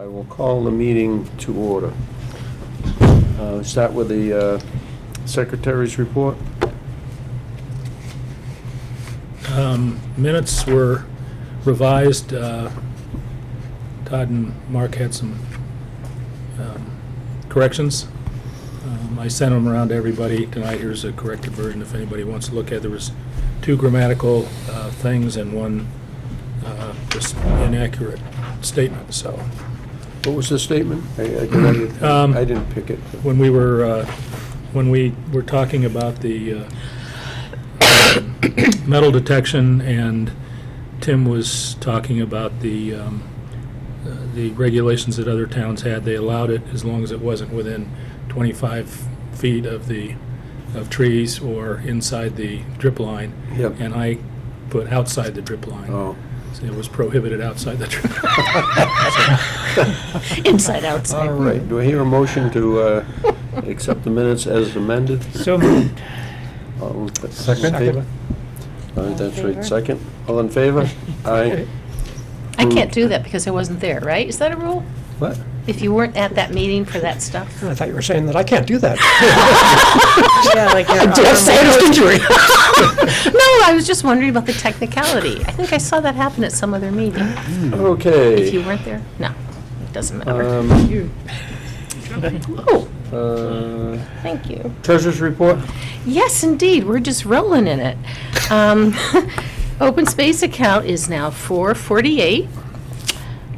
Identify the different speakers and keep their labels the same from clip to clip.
Speaker 1: I will call the meeting to order. Start with the secretary's report.
Speaker 2: Minutes were revised. Todd and Mark had some corrections. I sent them around to everybody tonight. Here's a corrected version if anybody wants to look at it. There was 2 grammatical things and 1 just inaccurate statement, so.
Speaker 1: What was the statement? I didn't pick it.
Speaker 2: When we were talking about the metal detection, and Tim was talking about the regulations that other towns had, they allowed it as long as it wasn't within 25 feet of trees or inside the drip line.
Speaker 1: Yep.
Speaker 2: And I put outside the drip line.
Speaker 1: Oh.
Speaker 2: So it was prohibited outside the drip line.
Speaker 3: Inside, outside.
Speaker 1: All right. Do I hear a motion to accept the minutes as amended?
Speaker 4: So moved.
Speaker 1: All in
Speaker 4: Second.
Speaker 1: favor? All right, that's right. Second. All in favor? Aye.
Speaker 3: I can't do that because I wasn't there, right? Is that a rule?
Speaker 1: What?
Speaker 3: If you weren't at that meeting for that stuff?
Speaker 4: I thought you were saying that I can't do that.
Speaker 3: Yeah, like
Speaker 4: injury.
Speaker 3: No, I was just wondering about the technicality. I think I saw that happen at some other meeting.
Speaker 1: Okay.
Speaker 3: If you weren't there? No, it doesn't matter. Oh, thank you.
Speaker 1: Treasurer's report?
Speaker 3: Yes, indeed. We're just rolling in it. Open space account is now 448.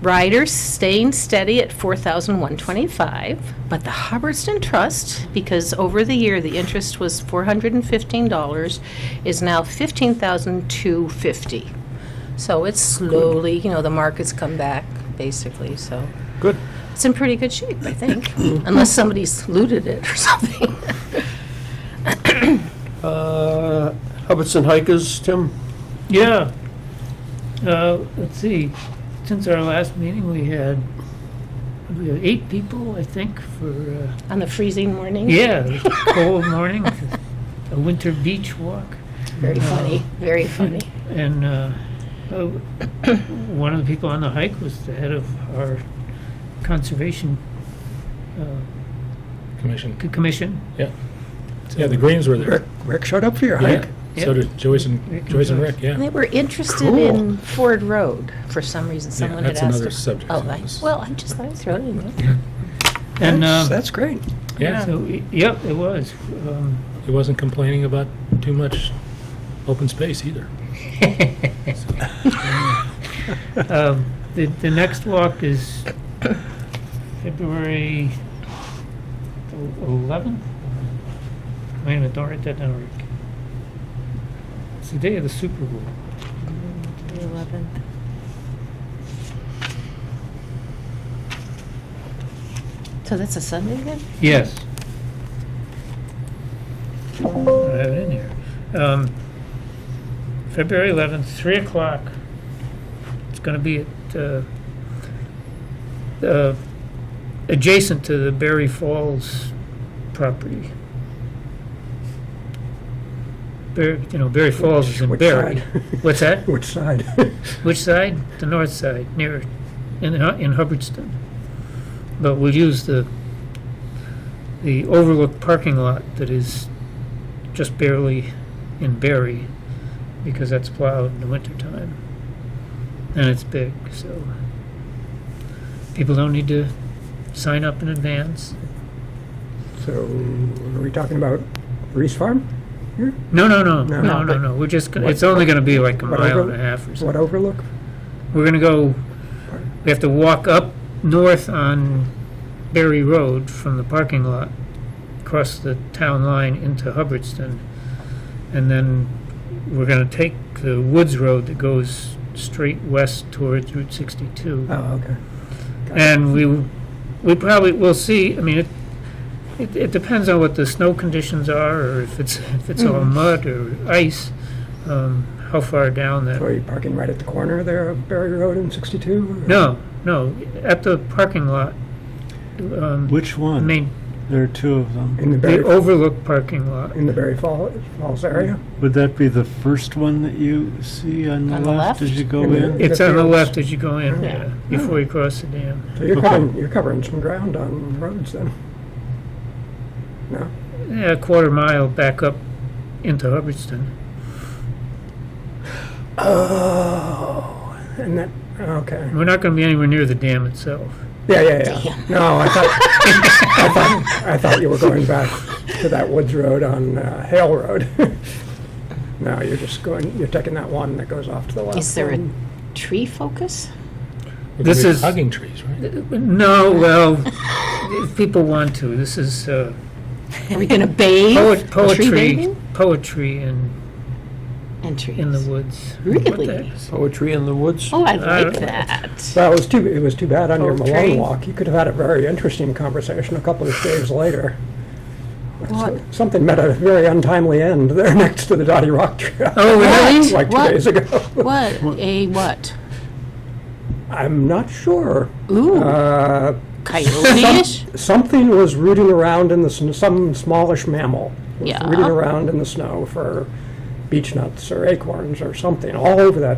Speaker 3: Riders staying steady at 4,125, but the Hubbardston Trust, because over the year the interest was $415, is now $15,250. So it's slowly, the market's come back, basically, so.
Speaker 1: Good.
Speaker 3: It's in pretty good shape, I think, unless somebody's looted it or something.
Speaker 1: Hubbardston Hikers, Tim?
Speaker 5: Yeah. Let's see. Since our last meeting, we had 8 people, I think, for
Speaker 3: On the freezing morning?
Speaker 5: it was a cold morning, a winter beach walk,
Speaker 3: Very funny, very funny.
Speaker 5: and one of the people on the hike was the head of our conservation commission.
Speaker 2: Yeah. Yeah, the Greens were there.
Speaker 4: Rick showed up for your
Speaker 2: Yeah.
Speaker 4: hike.
Speaker 2: So did Joyce and Rick, yeah.
Speaker 3: They were interested
Speaker 4: Cool.
Speaker 3: in Ford Road for some reason. Someone had
Speaker 2: that's
Speaker 3: asked.
Speaker 2: another subject.
Speaker 3: Oh, well, I just thought I'd throw it in there.
Speaker 5: And
Speaker 4: That's great.
Speaker 2: Yeah,
Speaker 5: so, yep, it was.
Speaker 2: he wasn't complaining about too much open space either.
Speaker 5: The next walk is February 11th? Wait a minute, don't write that down, Rick. It's the day of the Super Bowl.
Speaker 3: The 11th. So that's a Sunday then?
Speaker 5: Yes. I have it in here. February 11th, 3 o'clock. It's going to be at adjacent to the Berry Falls property. Berry Falls is in
Speaker 4: Which
Speaker 5: Berry.
Speaker 4: side?
Speaker 5: What's that?
Speaker 4: Which side?
Speaker 5: Which side? The north side, in Hubbardston. But we'll use the overlook parking lot that is just barely in Berry, because that's plowed in the wintertime. And it's big, so people don't need to sign up in advance.
Speaker 4: So, are we talking about Reese Farm? Here?
Speaker 5: No.
Speaker 4: No.
Speaker 5: We're just,
Speaker 4: What-
Speaker 5: it's only gonna be like a
Speaker 4: what
Speaker 5: mile
Speaker 4: over-
Speaker 5: and a half or
Speaker 4: What
Speaker 5: something.
Speaker 4: overlook?
Speaker 5: We're gonna go, we have to walk up north on Berry Road from the parking lot, across the town line into Hubbardston, and then we're gonna take the Woods Road that goes straight west towards Route 62.
Speaker 4: Oh, okay.
Speaker 5: And we probably, we'll see, I mean, it depends on what the snow conditions are, or if it's all mud or ice, how far down that.
Speaker 4: So are you parking right at the corner there of Berry Road and 62?
Speaker 5: No, at the parking lot.
Speaker 6: Which one?
Speaker 5: Main,
Speaker 6: There are two of them.
Speaker 4: in the
Speaker 5: The
Speaker 4: Berry,
Speaker 5: overlook parking lot.
Speaker 4: in the Berry Falls area.
Speaker 6: Would that be the first one that you see on the
Speaker 3: On the
Speaker 6: left as
Speaker 3: left?
Speaker 6: you go
Speaker 4: In the-
Speaker 6: in?
Speaker 5: It's on the
Speaker 4: fields.
Speaker 5: left as you go in,
Speaker 3: Yeah.
Speaker 5: before you cross the dam.
Speaker 4: So you're covering some ground on roads then? No?
Speaker 5: Yeah, a quarter mile back up into Hubbardston.
Speaker 4: Oh, and that, okay.
Speaker 5: We're not gonna be anywhere near the dam itself.
Speaker 4: Yeah. No, I thought you were going back to that Woods Road on Hale Road. No, you're taking that one that goes off to the left.
Speaker 3: Is there a tree focus?
Speaker 2: We're
Speaker 5: This
Speaker 2: gonna be
Speaker 5: is-
Speaker 2: hugging trees, right?
Speaker 5: No, well, if people want to, this is
Speaker 3: Are we going to bathe? Tree
Speaker 5: poetry,
Speaker 3: bathing?
Speaker 5: poetry in
Speaker 3: Entries.
Speaker 5: the woods.
Speaker 3: Really?
Speaker 5: What the heck is-
Speaker 1: Poetry in the woods?
Speaker 3: Oh, I
Speaker 5: I
Speaker 3: like
Speaker 5: don't know.
Speaker 3: that.
Speaker 4: Well, it was too bad on your
Speaker 3: Poetry.
Speaker 4: Malone walk. You could have had a very interesting conversation a couple of days later.
Speaker 3: What?
Speaker 4: Something met a very untimely end there next to the Dottie Rock Trail.
Speaker 5: Oh, really?
Speaker 4: Like 2
Speaker 3: What?
Speaker 4: days ago.
Speaker 3: What? A what?
Speaker 4: I'm not sure.
Speaker 3: Ooh,
Speaker 4: Uh,
Speaker 3: coyote-ish?
Speaker 4: Something was rooting around in the snow, some smallish mammal was
Speaker 3: Yeah.
Speaker 4: rooting around in the snow for beech nuts or acorns or something, all over that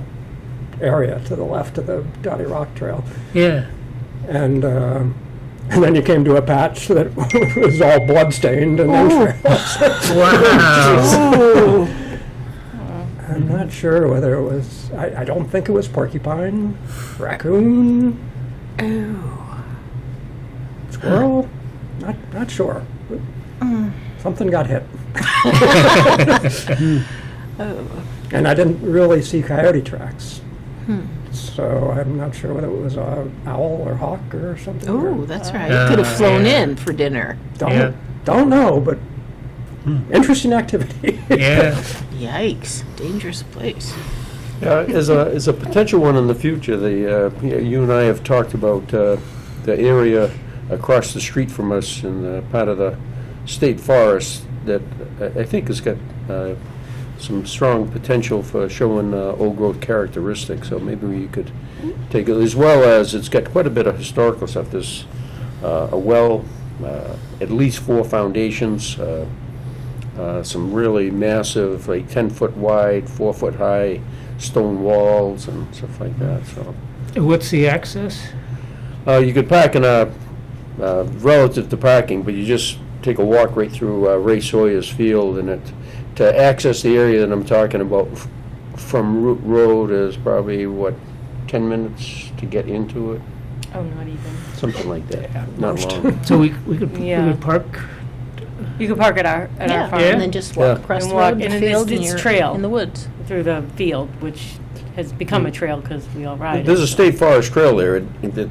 Speaker 4: area to the left of the Dottie Rock Trail.
Speaker 5: Yeah.
Speaker 4: And then you came to a patch that was all bloodstained and entrails.
Speaker 5: Wow.
Speaker 4: I'm not sure whether it was, I don't think it was porcupine, raccoon, squirrel, not sure. Something got hit. And I didn't really see coyote tracks. So I'm not sure whether it was a owl or hawk or something.
Speaker 3: Oh, that's right. You could have flown
Speaker 5: yeah.
Speaker 3: in for dinner.
Speaker 5: Yeah.
Speaker 4: Don't know, but interesting activity.
Speaker 5: Yeah.
Speaker 3: Yikes. Dangerous place.
Speaker 1: Yeah, as a potential one in the future, you and I have talked about the area across the street from us in part of the state forest that I think has got some strong potential for showing old growth characteristics. So maybe we could take it, as well as it's got quite a bit of historical stuff. There's a well, at least 4 foundations, some really massive, like 10-foot wide, 4-foot high stone walls and stuff like that. So
Speaker 5: What's the access?
Speaker 1: you could park in relative to parking, but you just take a walk right through Ray Sawyer's field, and to access the area that I'm talking about from Root Road is probably 10 minutes to get into it,
Speaker 7: Oh, not even.
Speaker 1: something like that. Not long.
Speaker 5: So we could
Speaker 7: Yeah.
Speaker 5: park.
Speaker 7: You can park at our
Speaker 3: Yeah,
Speaker 7: farm
Speaker 3: and then just walk
Speaker 1: Yeah.
Speaker 3: across
Speaker 7: And
Speaker 3: the
Speaker 7: walk,
Speaker 3: road, the
Speaker 7: and
Speaker 3: field, and
Speaker 7: it's
Speaker 3: you're
Speaker 7: trail.
Speaker 3: in the woods.
Speaker 7: through the field, which has become a trail because we all ride
Speaker 1: There's
Speaker 7: it.
Speaker 1: a state forest trail there that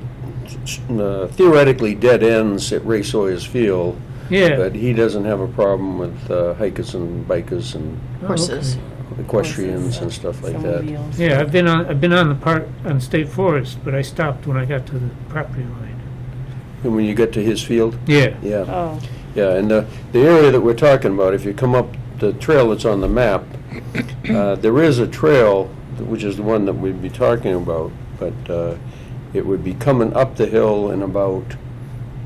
Speaker 1: theoretically dead ends at Ray Sawyer's field,
Speaker 5: Yeah.
Speaker 1: but he doesn't have a problem with hikers and bikers and
Speaker 5: Oh,
Speaker 3: Horses.
Speaker 1: equestrians and stuff like that.
Speaker 7: Snowmobiles.
Speaker 5: Yeah, I've been on the park on State Forest, but I stopped when I got to the property line.
Speaker 1: And when you get to his field,
Speaker 5: Yeah.
Speaker 1: yeah.
Speaker 7: Oh,
Speaker 1: Yeah, and the area that we're talking about, if you come up the trail that's on the map, there is a trail, which is the one that we'd be talking about, but it would be coming up the hill in about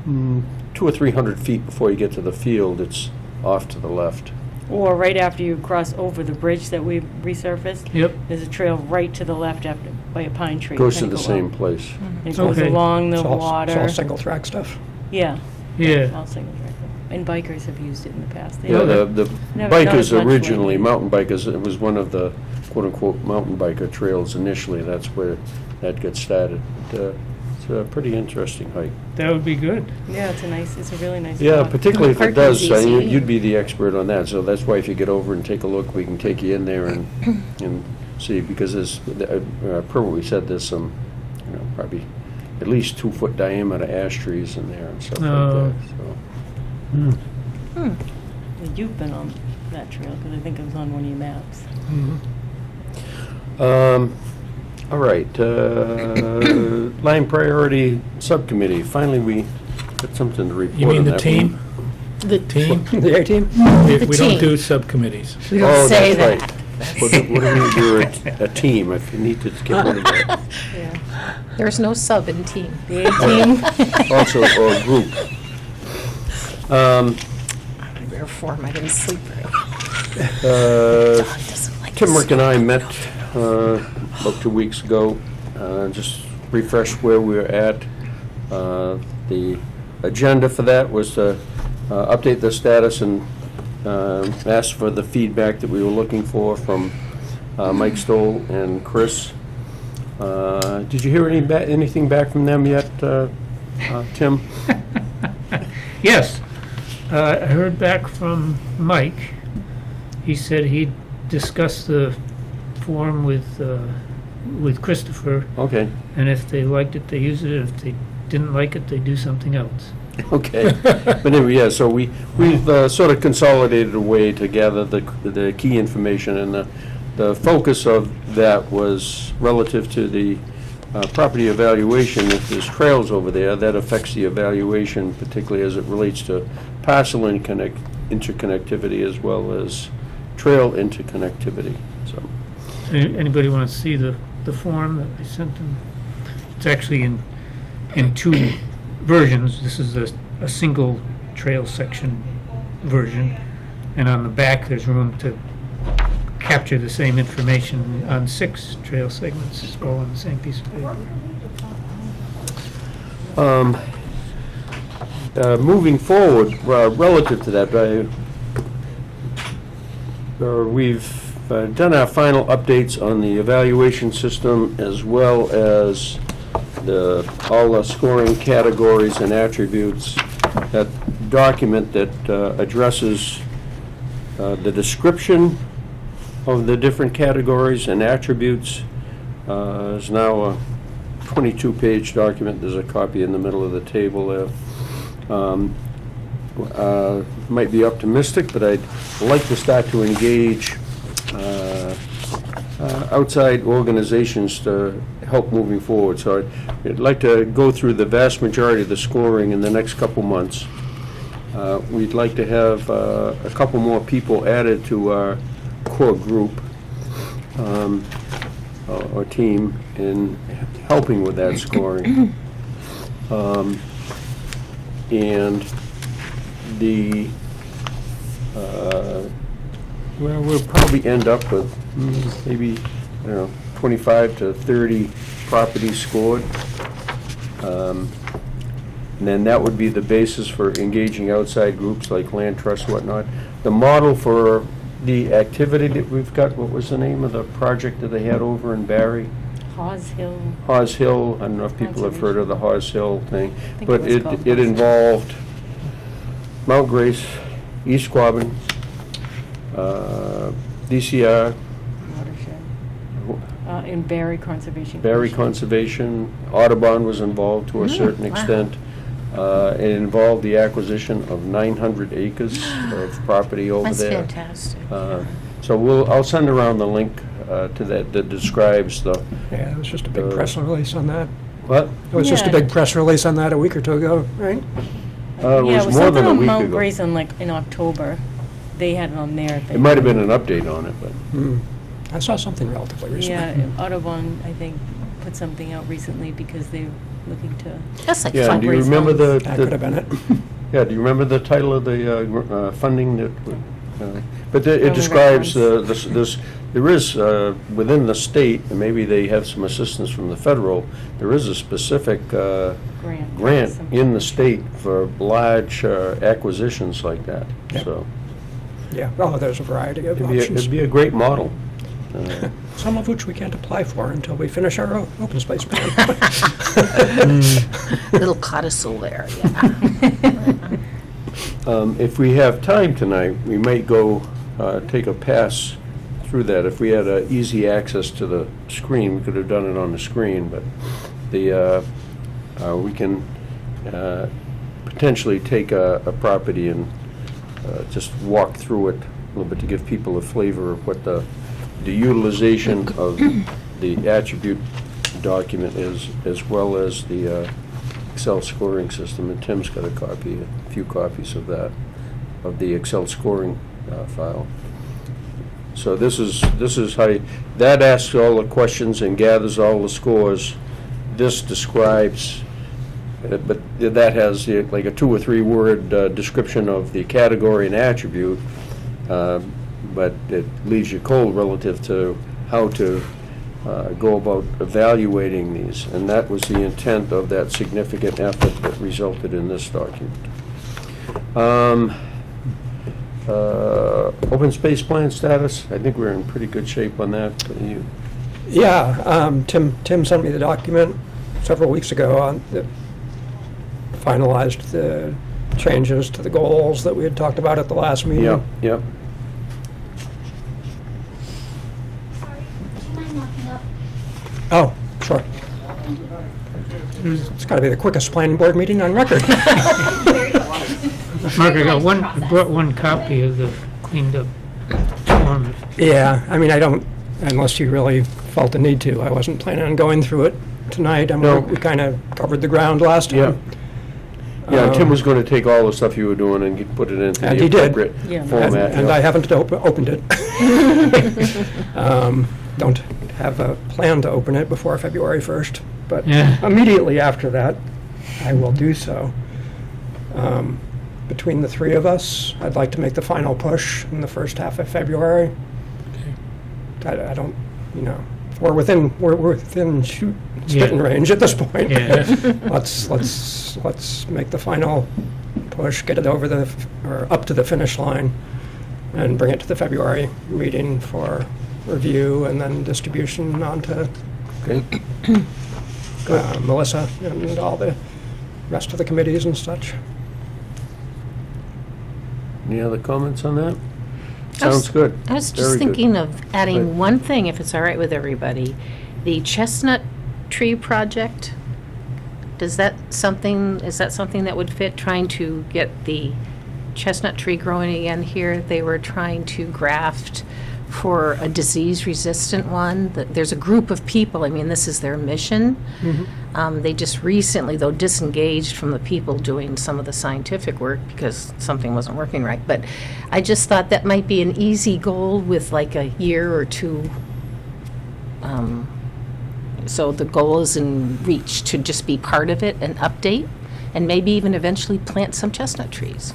Speaker 1: 200 or 300 feet before you get to the field. It's off to the left.
Speaker 7: or right after you cross over the bridge that we resurfaced,
Speaker 5: Yep.
Speaker 7: there's a trail right to the left after, by a pine tree.
Speaker 1: Goes to
Speaker 7: And
Speaker 1: the
Speaker 7: go
Speaker 1: same
Speaker 7: up.
Speaker 1: place.
Speaker 7: It goes
Speaker 5: Okay.
Speaker 7: along the
Speaker 4: It's all
Speaker 7: water.
Speaker 4: single track stuff.
Speaker 7: Yeah.
Speaker 5: Yeah.
Speaker 7: All single track. And bikers have used it in the past. They
Speaker 1: Yeah,
Speaker 7: don't-
Speaker 1: the
Speaker 7: Never done
Speaker 1: bikers
Speaker 7: as much
Speaker 1: originally,
Speaker 7: lately.
Speaker 1: mountain bikers, it was one of the quote-unquote mountain biker trails initially. That's where that got started. It's a pretty interesting hike.
Speaker 5: That would be good.
Speaker 7: Yeah, it's a really nice
Speaker 1: Yeah,
Speaker 7: spot.
Speaker 1: particularly if it
Speaker 3: Parking's
Speaker 1: does,
Speaker 3: easy.
Speaker 1: you'd be the expert on that, so that's why if you get over and take a look, we can take you in there and see, because there's, per what we said, there's some, probably at least 2-foot diameter ash trees in there and stuff
Speaker 5: Oh.
Speaker 1: like that, so.
Speaker 7: You've been on that trail, because I think it was on one of your maps.
Speaker 1: All right, Line Priority Subcommittee, finally we got something to report
Speaker 2: You
Speaker 1: on
Speaker 2: mean the
Speaker 1: that
Speaker 2: team?
Speaker 1: one.
Speaker 3: The
Speaker 2: Team?
Speaker 4: The A-team?
Speaker 2: We don't
Speaker 3: team.
Speaker 2: do subcommittees.
Speaker 3: We don't
Speaker 1: Oh,
Speaker 3: say
Speaker 1: that's
Speaker 3: that.
Speaker 1: right. What do we mean, you're a team, if you need to get rid of that.
Speaker 7: Yeah.
Speaker 3: There's no sub in team.
Speaker 7: The A-team.
Speaker 1: Also, or group. Um,
Speaker 3: Rare form, I didn't sleep very well.
Speaker 1: uh,
Speaker 3: Dog doesn't like
Speaker 1: Tim,
Speaker 3: to
Speaker 1: Rick, and I met about 2 weeks ago, just refresh where we were at. The agenda for that was to update the status and ask for the feedback that we were looking for from Mike Stoll and Chris. Did you hear anything back from them yet, Tim?
Speaker 5: Yes, I heard back from Mike. He said he'd discussed the form with Christopher,
Speaker 1: Okay,
Speaker 5: and if they liked it, they use it. If they didn't like it, they do something else.
Speaker 1: okay. But anyway, yeah, so we've sort of consolidated a way to gather the key information, and the focus of that was relative to the property evaluation. If there's trails over there, that affects the evaluation, particularly as it relates to parcel interconnectivity as well as trail interconnectivity, so.
Speaker 5: Anybody want to see the form that I sent them? It's actually in two versions. This is a single trail section version, and on the back, there's room to capture the same information on 6 trail segments, all on the same piece of paper.
Speaker 1: Moving forward, relative to that, we've done our final updates on the evaluation system as well as all the scoring categories and attributes. That document that addresses the description of the different categories and attributes is now a 22-page document. There's a copy in the middle of the table there. Might be optimistic, but I'd like to start to engage outside organizations to help moving forward. So I'd like to go through the vast majority of the scoring in the next couple months. We'd like to have a couple more people added to our core group or team in helping with that scoring. And well, we'll probably end up with maybe, I don't know, 25 to 30 properties scored. And then that would be the basis for engaging outside groups like land trusts, whatnot. The model for the activity that we've got, what was the name of the project that they had over in Barry?
Speaker 7: Hawes Hill.
Speaker 1: Hawes Hill, I don't know if people have heard of the Hawes Hill thing,
Speaker 7: think
Speaker 1: but
Speaker 7: it was called
Speaker 1: it
Speaker 7: Hawes Hill.
Speaker 1: involved Mount Grace, East Quabbin, DCR,
Speaker 7: Watershed. In Barry Conservation.
Speaker 1: Barry
Speaker 7: Commission.
Speaker 1: Conservation, Audubon was involved to a certain
Speaker 3: wow.
Speaker 1: extent. It involved the acquisition of 900 acres of property over
Speaker 3: That's
Speaker 1: there.
Speaker 3: fantastic.
Speaker 1: So I'll send around the link to that describes the,
Speaker 4: Yeah, it was just a big press release on that.
Speaker 1: what?
Speaker 4: It was just a
Speaker 7: Yeah.
Speaker 4: big press release on that a week or two ago, right?
Speaker 1: It
Speaker 7: Yeah, it
Speaker 1: was
Speaker 7: was
Speaker 1: more than
Speaker 7: something
Speaker 1: a
Speaker 7: on
Speaker 1: week
Speaker 7: Mount
Speaker 1: ago.
Speaker 7: Grace in October. They had it on there.
Speaker 1: It might have been an update on it, but.
Speaker 4: I saw something relatively recently.
Speaker 7: Yeah, Audubon, I think, put something out recently because they're looking to.
Speaker 3: That's like
Speaker 1: Yeah,
Speaker 3: fun.
Speaker 1: do you
Speaker 7: fundraise
Speaker 1: remember
Speaker 7: funds.
Speaker 4: That could have been it.
Speaker 1: Yeah, do you remember the title of the funding that, but it
Speaker 7: Only
Speaker 1: describes,
Speaker 7: reference.
Speaker 1: there is, within the state, and maybe they have some assistance from the federal, there is a specific grant
Speaker 7: Something.
Speaker 1: in the state for large acquisitions like that,
Speaker 4: Yeah.
Speaker 1: so.
Speaker 4: Yeah, oh, there's a variety of
Speaker 1: It'd
Speaker 4: options,
Speaker 1: be a great model.
Speaker 4: some of which we can't apply for until we finish our open space plan.
Speaker 3: Little codicil there, yeah.
Speaker 1: If we have time tonight, we might go take a pass through that. If we had easy access to the screen, we could have done it on the screen, but we can potentially take a property and just walk through it a little bit to give people a flavor of what the utilization of the attribute document is, as well as the Excel scoring system. And Tim's got a few copies of that, of the Excel scoring file. So this is how, that asks all the questions and gathers all the scores. This describes But that has like a 2 or 3 word description of the category and attribute, but it leaves you cold relative to how to go about evaluating these. And that was the intent of that significant effort that resulted in this document. Open space plan status, I think we're in pretty good shape on that.
Speaker 4: Yeah, Tim sent me the document several weeks ago on that finalized the changes to the goals that we had talked about at the last meeting.
Speaker 1: Yep, yep.
Speaker 8: Sorry, do you mind locking up?
Speaker 4: Oh, sure. It's got to be the quickest planning board meeting on record.
Speaker 5: Mark, I brought one copy of the cleaned up form.
Speaker 4: Yeah, I mean, I don't, unless you really felt the need to. I wasn't planning on going through it tonight. I mean,
Speaker 1: No.
Speaker 4: we kind of covered the ground last
Speaker 1: Yeah.
Speaker 4: time.
Speaker 1: Yeah, and Tim was going to take all the stuff you were doing and put it into
Speaker 4: And
Speaker 1: the
Speaker 4: he did.
Speaker 1: appropriate
Speaker 7: Yeah.
Speaker 1: format.
Speaker 4: And
Speaker 1: yeah.
Speaker 4: I haven't opened it. Don't have a plan to open it before February 1st, but
Speaker 5: Yeah.
Speaker 4: immediately after that, I will do so. Between the 3 of us, I'd like to make the final push in the first half of February. I don't, we're within spitting range at this point.
Speaker 5: Yeah.
Speaker 4: Let's make the final push, get it or up to the finish line, and bring it to the February meeting for review and then distribution onto
Speaker 1: Okay.
Speaker 4: Melissa and all the rest of the committees and such.
Speaker 1: Any other comments on that?
Speaker 3: I was-
Speaker 1: Sounds good.
Speaker 3: I was
Speaker 1: Very
Speaker 3: just
Speaker 1: good.
Speaker 3: thinking of
Speaker 1: Right.
Speaker 3: adding one thing, if it's all right with everybody. The chestnut tree project, is that something that would fit, trying to get the chestnut tree growing again here? They were trying to graft for a disease-resistant one. There's a group of people, I mean, this is their mission. They just recently, though, disengaged from the people doing some of the scientific work because something wasn't working right. But I just thought that might be an easy goal with like a year or 2. So the goal is in reach to just be part of it and update, and maybe even eventually plant some chestnut trees.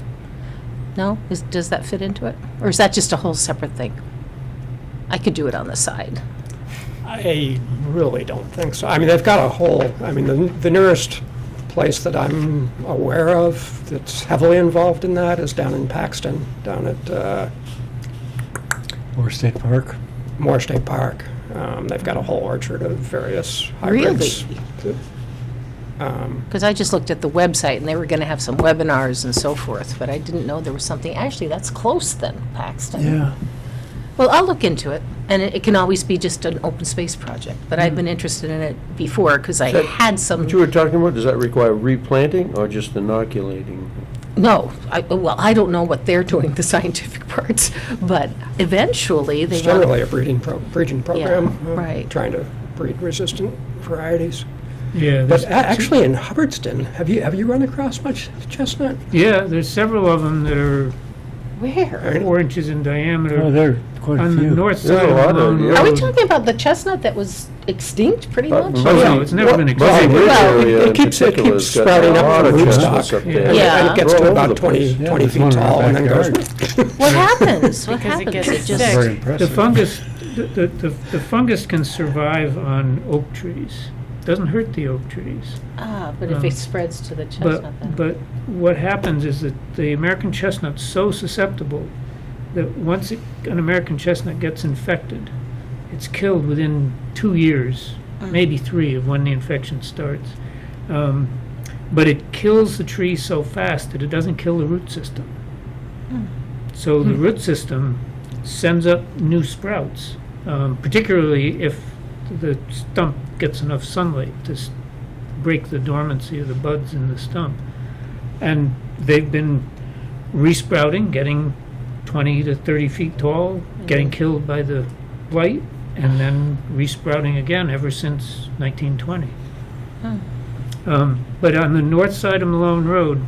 Speaker 3: No? Does that fit into it? Or is that just a whole separate thing? I could do it on the side.
Speaker 4: I really don't think so. I mean, they've got a whole, the nearest place that I'm aware of that's heavily involved in that is down in Paxton, down at
Speaker 6: Or State Park.
Speaker 4: Moore State Park. They've got a whole orchard of various hybrids.
Speaker 3: Because I just looked at the website, and they were going to have some webinars and so forth, but I didn't know there was something. Actually, that's close then, Paxton.
Speaker 6: Yeah.
Speaker 3: Well, I'll look into it, and it can always be just an open space project. But I've been interested in it before because I had some.
Speaker 1: What you were talking about, does that require replanting or just inoculating?
Speaker 3: No, I don't know what they're doing, the scientific parts, but eventually they
Speaker 4: It's
Speaker 3: want.
Speaker 4: generally a breeding program.
Speaker 3: right.
Speaker 4: Trying to breed resistant varieties.
Speaker 5: Yeah,
Speaker 4: But
Speaker 5: there's,
Speaker 4: actually in Hubbardston, have you run across much chestnut?
Speaker 5: there's several of them that are
Speaker 3: Where?
Speaker 5: 4 inches in diameter
Speaker 6: Oh, there are quite a
Speaker 5: on the
Speaker 6: few.
Speaker 5: north
Speaker 1: There's
Speaker 5: side
Speaker 1: a
Speaker 5: of
Speaker 1: lot of-
Speaker 5: Malone
Speaker 1: yeah.
Speaker 5: Road.
Speaker 3: Are we talking about the chestnut that was extinct, pretty
Speaker 1: But
Speaker 3: much?
Speaker 1: Buzzing-
Speaker 5: No, it's never been
Speaker 1: Buzzing
Speaker 5: extinct.
Speaker 1: Ridge
Speaker 4: Well,
Speaker 1: area
Speaker 4: it
Speaker 1: in
Speaker 4: keeps
Speaker 1: particular has got
Speaker 4: sprouting
Speaker 1: a
Speaker 4: up
Speaker 1: lot
Speaker 4: from
Speaker 1: of
Speaker 4: rootstock.
Speaker 1: chestnuts up there.
Speaker 3: Yeah.
Speaker 4: And it gets
Speaker 1: They're
Speaker 4: to
Speaker 1: all over
Speaker 4: about
Speaker 1: the
Speaker 4: 20
Speaker 1: place.
Speaker 6: Yeah,
Speaker 4: 20
Speaker 6: there's
Speaker 4: feet
Speaker 6: one in our
Speaker 4: tall and then goes.
Speaker 6: backyard.
Speaker 3: What happens? What
Speaker 7: Because it
Speaker 3: happens?
Speaker 7: gets
Speaker 3: It just.
Speaker 7: sick.
Speaker 6: Very
Speaker 5: The
Speaker 6: impressive.
Speaker 5: fungus, the fungus can survive on oak trees. Doesn't hurt the oak trees.
Speaker 3: But if it spreads to the chestnut, then.
Speaker 5: But what happens is that the American chestnut's so susceptible that once an American chestnut gets infected, it's killed within 2 years, maybe 3 of when the infection starts. But it kills the tree so fast that it doesn't kill the root system. So the root system sends up new sprouts, particularly if the stump gets enough sunlight to break the dormancy of the buds in the stump. And they've been resprouting, getting 20 to 30 feet tall, getting killed by the blight, and then resprouting again ever since 1920. But on the north side of Malone Road,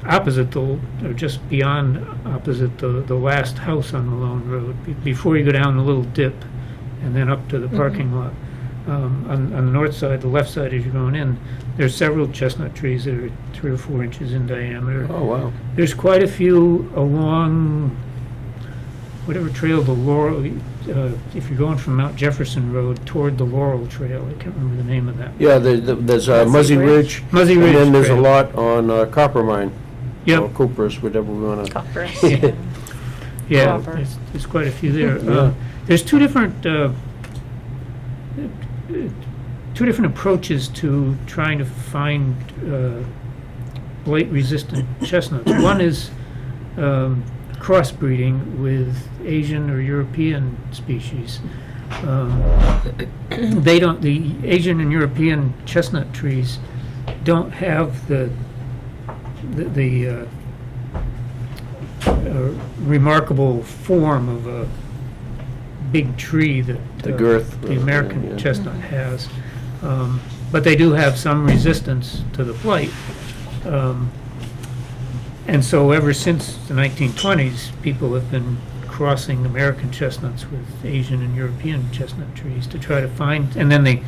Speaker 5: opposite or just beyond, opposite the last house on Malone Road, before you go down the little dip and then up to the parking lot, on the north side, the left side as you're going in, there's several chestnut trees that are 3 or 4 inches in diameter.
Speaker 1: Oh, wow.
Speaker 5: There's quite a few along whatever trail the Laurel, if you're going from Mount Jefferson Road toward the Laurel Trail, I can't remember the name of that.
Speaker 1: Yeah, there's Muzzy Ridge.
Speaker 5: Muzzy
Speaker 1: And
Speaker 5: Ridge
Speaker 1: then there's a
Speaker 5: Trail.
Speaker 1: lot on Coppermine.
Speaker 5: Yep.
Speaker 1: Or Cooper's, whatever we want to.
Speaker 3: Copper.
Speaker 5: Yeah,
Speaker 3: Copper.
Speaker 5: there's quite a few there.
Speaker 1: Yeah.
Speaker 5: There's two different approaches to trying to find blight-resistant chestnuts. One is crossbreeding with Asian or European species. The Asian and European chestnut trees don't have the remarkable form of a big tree that
Speaker 1: The girth.
Speaker 5: the American
Speaker 1: yeah.
Speaker 5: chestnut has. But they do have some resistance to the blight. And so ever since the 1920s, people have been crossing American chestnuts with Asian and European chestnut trees to try to find, and then they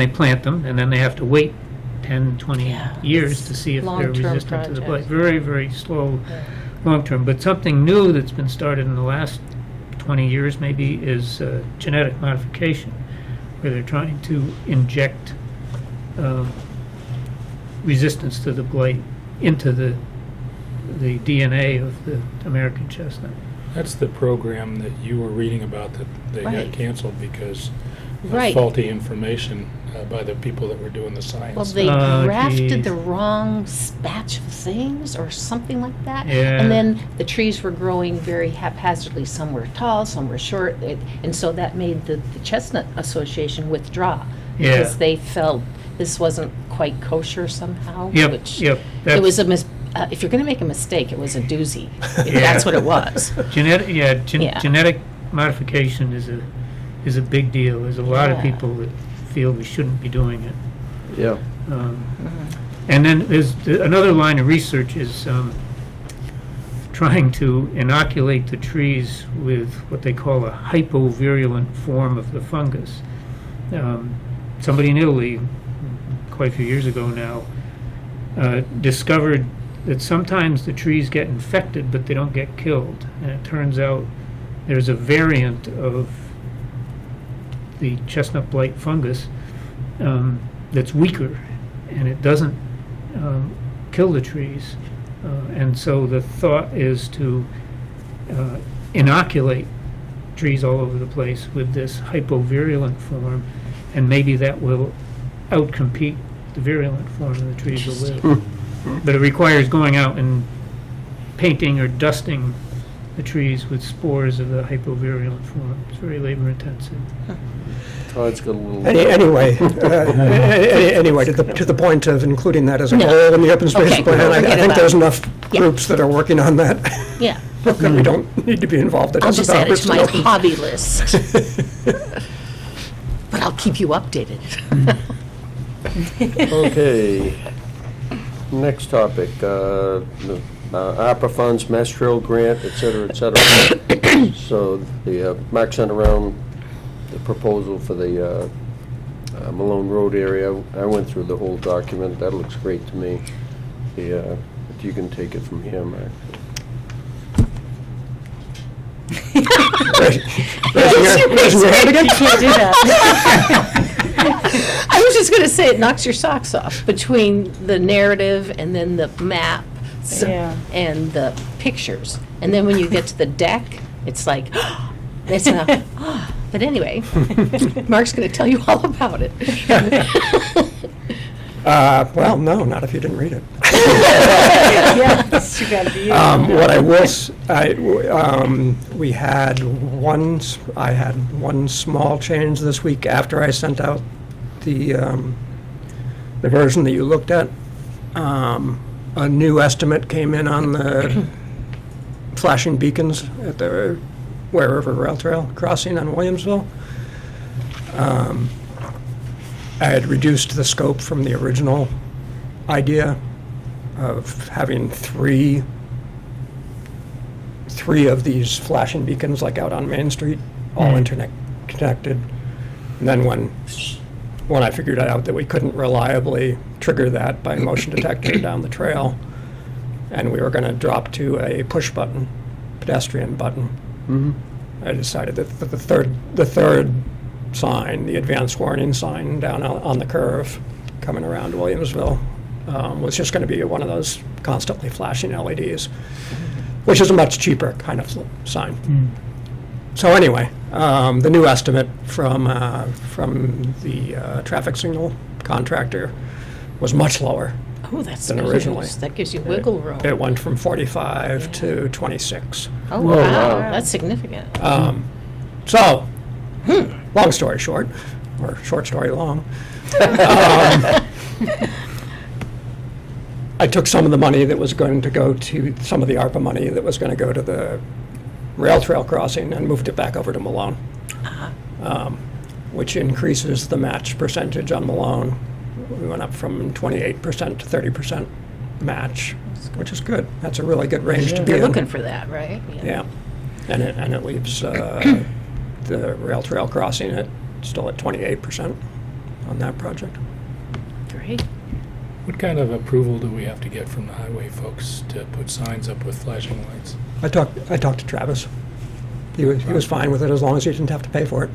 Speaker 5: plant them, and then they have to wait 10, 20
Speaker 3: Yeah,
Speaker 5: years to see if they're
Speaker 3: long-term
Speaker 5: resistant to the blight.
Speaker 3: project.
Speaker 5: Very, very slow, long-term. But something new that's been started in the last 20 years maybe is genetic modification, where they're trying to inject resistance to the blight into the DNA of the American chestnut.
Speaker 2: That's the program that you were reading about that they
Speaker 3: Right.
Speaker 2: got canceled because of
Speaker 3: Right.
Speaker 2: faulty information by the people that were doing the science.
Speaker 3: Well, they
Speaker 5: Oh,
Speaker 3: grafted
Speaker 5: geez.
Speaker 3: the wrong batch of things or something like that.
Speaker 5: Yeah.
Speaker 3: And then the trees were growing very haphazardly. Some were tall, some were short. And so that made the Chestnut Association withdraw.
Speaker 5: Yeah.
Speaker 3: Because they felt this wasn't quite kosher somehow.
Speaker 5: Yep,
Speaker 3: Which
Speaker 5: yep.
Speaker 3: it was if you're going to make a mistake, it was a doozy.
Speaker 5: Yeah.
Speaker 3: That's what it was.
Speaker 5: Genetic, yeah,
Speaker 3: Yeah.
Speaker 5: genetic modification is a big deal. There's a lot of
Speaker 3: Yeah.
Speaker 5: people that feel we shouldn't be doing it.
Speaker 1: Yeah.
Speaker 5: And then there's another line of research is trying to inoculate the trees with what they call a hypovirulent form of the fungus. Somebody in Italy, quite a few years ago now, discovered that sometimes the trees get infected, but they don't get killed. And it turns out there's a variant of the chestnut blight fungus that's weaker, and it doesn't kill the trees. And so the thought is to inoculate trees all over the place with this hypovirulent form, and maybe that will outcompete the virulent form, and the trees will live. But it requires going out and painting or dusting the trees with spores of the hypovirulent form. It's very labor intensive.
Speaker 1: Todd's got a little.
Speaker 4: Anyway, anyway, to the point of including that as a
Speaker 3: No.
Speaker 4: goal in the open space
Speaker 3: Okay,
Speaker 4: plan, I
Speaker 3: forget
Speaker 4: think
Speaker 3: about
Speaker 4: there's
Speaker 3: it.
Speaker 4: enough
Speaker 3: Yeah.
Speaker 4: groups that are working on that,
Speaker 3: Yeah.
Speaker 4: that we don't need to be involved. It
Speaker 3: I'll
Speaker 4: doesn't
Speaker 3: just add it to my
Speaker 4: matter.
Speaker 3: hobby list. But I'll keep you updated.
Speaker 1: Okay. Next topic, the ARPA funds, Mass Trail Grant, et cetera, et cetera. So the, Mark sent around the proposal for the Malone Road area. I went through the whole document. That looks great to me. But you can take it from here, Mark.
Speaker 4: Raising your hand again?
Speaker 3: You can't do that. I was just going to say, it knocks your socks off between the narrative and then the map
Speaker 7: Yeah.
Speaker 3: and the pictures. And then when you get to the deck, it's like, it's enough. But anyway, Mark's going to tell you all about it.
Speaker 4: Well, no, not if you didn't read it.
Speaker 7: Yeah, that's too bad for you.
Speaker 4: What I will, I had one small change this week after I sent out the version that you looked at. A new estimate came in on the flashing beacons at the Ware River Rail Trail crossing on Williamsville. I had reduced the scope from the original idea of having three of these flashing beacons like out on Main Street, all internet connected. And then when when I figured out that we couldn't reliably trigger that by motion detector down the trail, and we were going to drop to a push button, pedestrian button, I decided that the third sign, the advanced warning sign down on the curve coming around Williamsville, was just going to be one of those constantly flashing LEDs, which is a much cheaper kind of sign. So anyway, the new estimate from the traffic signal contractor was much lower.
Speaker 3: Oh, that's
Speaker 4: Than
Speaker 3: good
Speaker 4: originally.
Speaker 3: news. That gives you wiggle room.
Speaker 4: It went from 45 to 26.
Speaker 3: Oh,
Speaker 1: Whoa,
Speaker 3: wow,
Speaker 1: wow.
Speaker 3: that's significant.
Speaker 4: So, long story short, or short story long, I took some of the money that was going to go to, some of the ARPA money that was going to go to the rail trail crossing and moved it back over to Malone, which increases the match percentage on Malone. We went up from 28% to 30% match, which is good. That's a really good range to be
Speaker 3: You're
Speaker 4: in.
Speaker 3: looking for that, right?
Speaker 4: Yeah, and it leaves the rail trail crossing still at 28% on that project.
Speaker 3: Great.
Speaker 2: What kind of approval do we have to get from the highway folks to put signs up with flashing lights?
Speaker 4: I talked to Travis. He was fine with it as long as he didn't have to pay for it.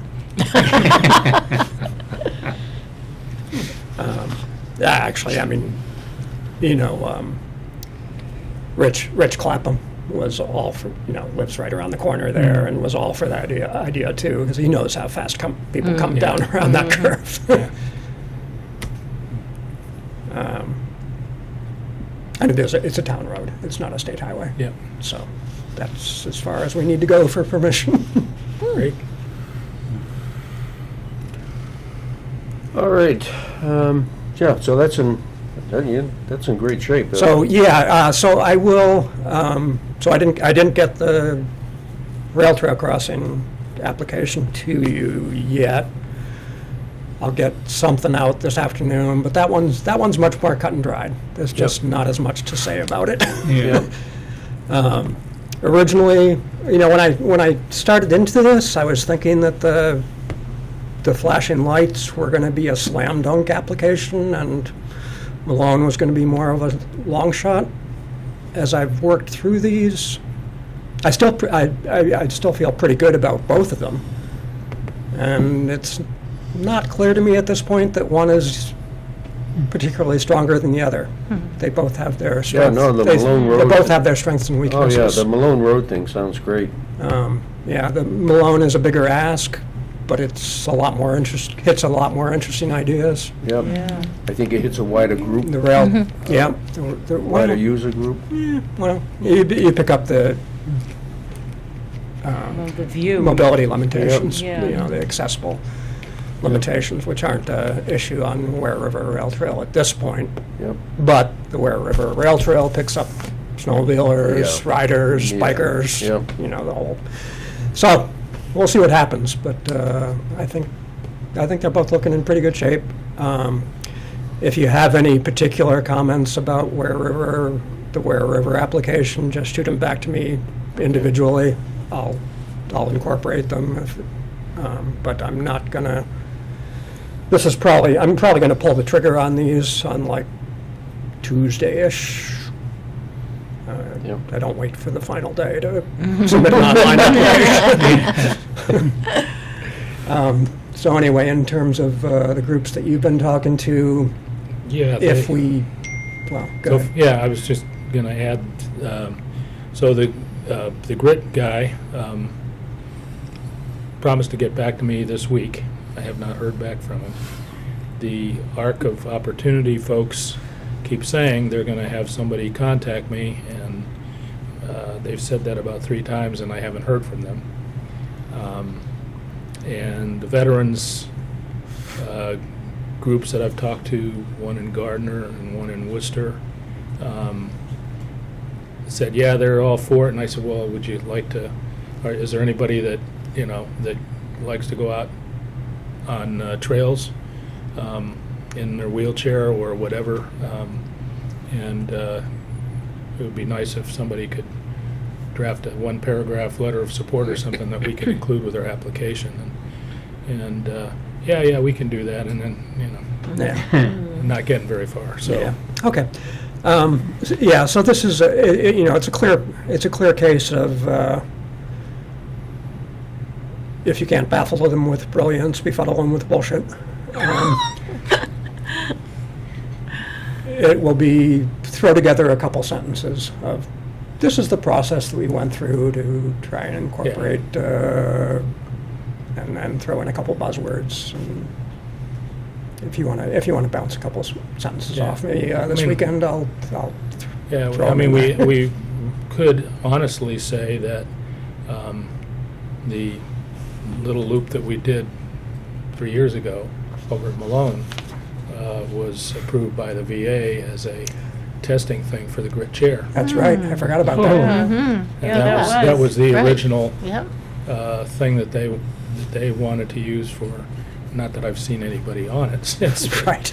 Speaker 4: Yeah, actually, I mean, Rich Clapham was all for, lives right around the corner there and was all for that idea too, because he knows how fast people come down around that curve.
Speaker 2: Yeah.
Speaker 4: And it's a town road. It's not a state highway.
Speaker 2: Yeah,
Speaker 4: So that's as far as we need to go for permission.
Speaker 2: great.
Speaker 1: All right. Yeah, so that's in great shape.
Speaker 4: So, yeah, so I will, so I didn't get the rail trail crossing application to you yet. I'll get something out this afternoon, but that one's much more cut and dried. There's just not as much to say about it.
Speaker 1: Yeah.
Speaker 4: Originally, when I started into this, I was thinking that the flashing lights were going to be a slam dunk application, and Malone was going to be more of a long shot. As I've worked through these, I still feel pretty good about both of them, and it's not clear to me at this point that one is particularly stronger than the other. They both have their strengths.
Speaker 1: no, the
Speaker 4: They
Speaker 1: Malone Road-
Speaker 4: both have their strengths and
Speaker 1: Oh,
Speaker 4: weaknesses.
Speaker 1: yeah, the Malone Road thing sounds great.
Speaker 4: Yeah, the Malone is a bigger ask, but it's a lot more hits a lot more interesting ideas.
Speaker 1: Yep.
Speaker 7: Yeah.
Speaker 1: I think it hits a wider group,
Speaker 4: The rail, yeah.
Speaker 1: wider user group.
Speaker 4: Well, you pick up the
Speaker 7: Well, the view.
Speaker 4: mobility limitations,
Speaker 7: Yeah.
Speaker 4: the accessible limitations, which aren't an issue on Ware River Rail Trail at this point.
Speaker 1: Yep.
Speaker 4: But the Ware River Rail Trail picks up snowmobilers,
Speaker 1: Yeah.
Speaker 4: riders,
Speaker 1: Yeah.
Speaker 4: bikers,
Speaker 1: Yep.
Speaker 4: the whole. So, we'll see what happens, but I think they're both looking in pretty good shape. If you have any particular comments about the Ware River application, just shoot them back to me individually. I'll incorporate them. But I'm not gonna. I'm probably gonna pull the trigger on these on like Tuesday-ish.
Speaker 1: Yep.
Speaker 4: I don't wait for the final day to submit an online application. So anyway, in terms of the groups that you've been talking to,
Speaker 2: Yeah.
Speaker 4: if
Speaker 2: they-
Speaker 4: we, well, go
Speaker 2: So,
Speaker 4: ahead.
Speaker 2: yeah, I was just gonna add, so the grit guy, promised to get back to me this week. I have not heard back from him. The Arc of Opportunity folks keep saying they're gonna have somebody contact me, and they've said that about 3 times, and I haven't heard from them. And the veterans groups that I've talked to, one in Gardner and one in Worcester, said, yeah, they're all for it. And I said, well, would you like to, or is there anybody that, that likes to go out on trails in their wheelchair or whatever? And it would be nice if somebody could draft a 1-paragraph letter of support or something that we could include with our application. And Yeah, we can do that, and then,
Speaker 4: Yeah.
Speaker 2: not getting very far, so.
Speaker 4: Yeah, okay. Yeah, so this is, it's a clear case of, if you can't baffle them with brilliance, befuddle them with bullshit. It will be, throw together a couple sentences of, this is the process that we went through to try and incorporate, and then throw in a couple buzzwords. And if you want to bounce a couple sentences
Speaker 2: Yeah.
Speaker 4: off me this
Speaker 2: mean-
Speaker 4: weekend, I'll
Speaker 2: Yeah,
Speaker 4: throw
Speaker 2: I
Speaker 4: 'em
Speaker 2: mean,
Speaker 4: in there.
Speaker 2: we could honestly say that the little loop that we did 3 years ago over at Malone was approved by the VA as a testing thing for the grit chair.
Speaker 4: That's right. I forgot about that.
Speaker 2: And
Speaker 7: Yeah,
Speaker 2: that was the
Speaker 3: Right.
Speaker 2: original
Speaker 3: Yep.
Speaker 2: thing that they wanted to use for, not that I've seen anybody on it since.
Speaker 4: Right.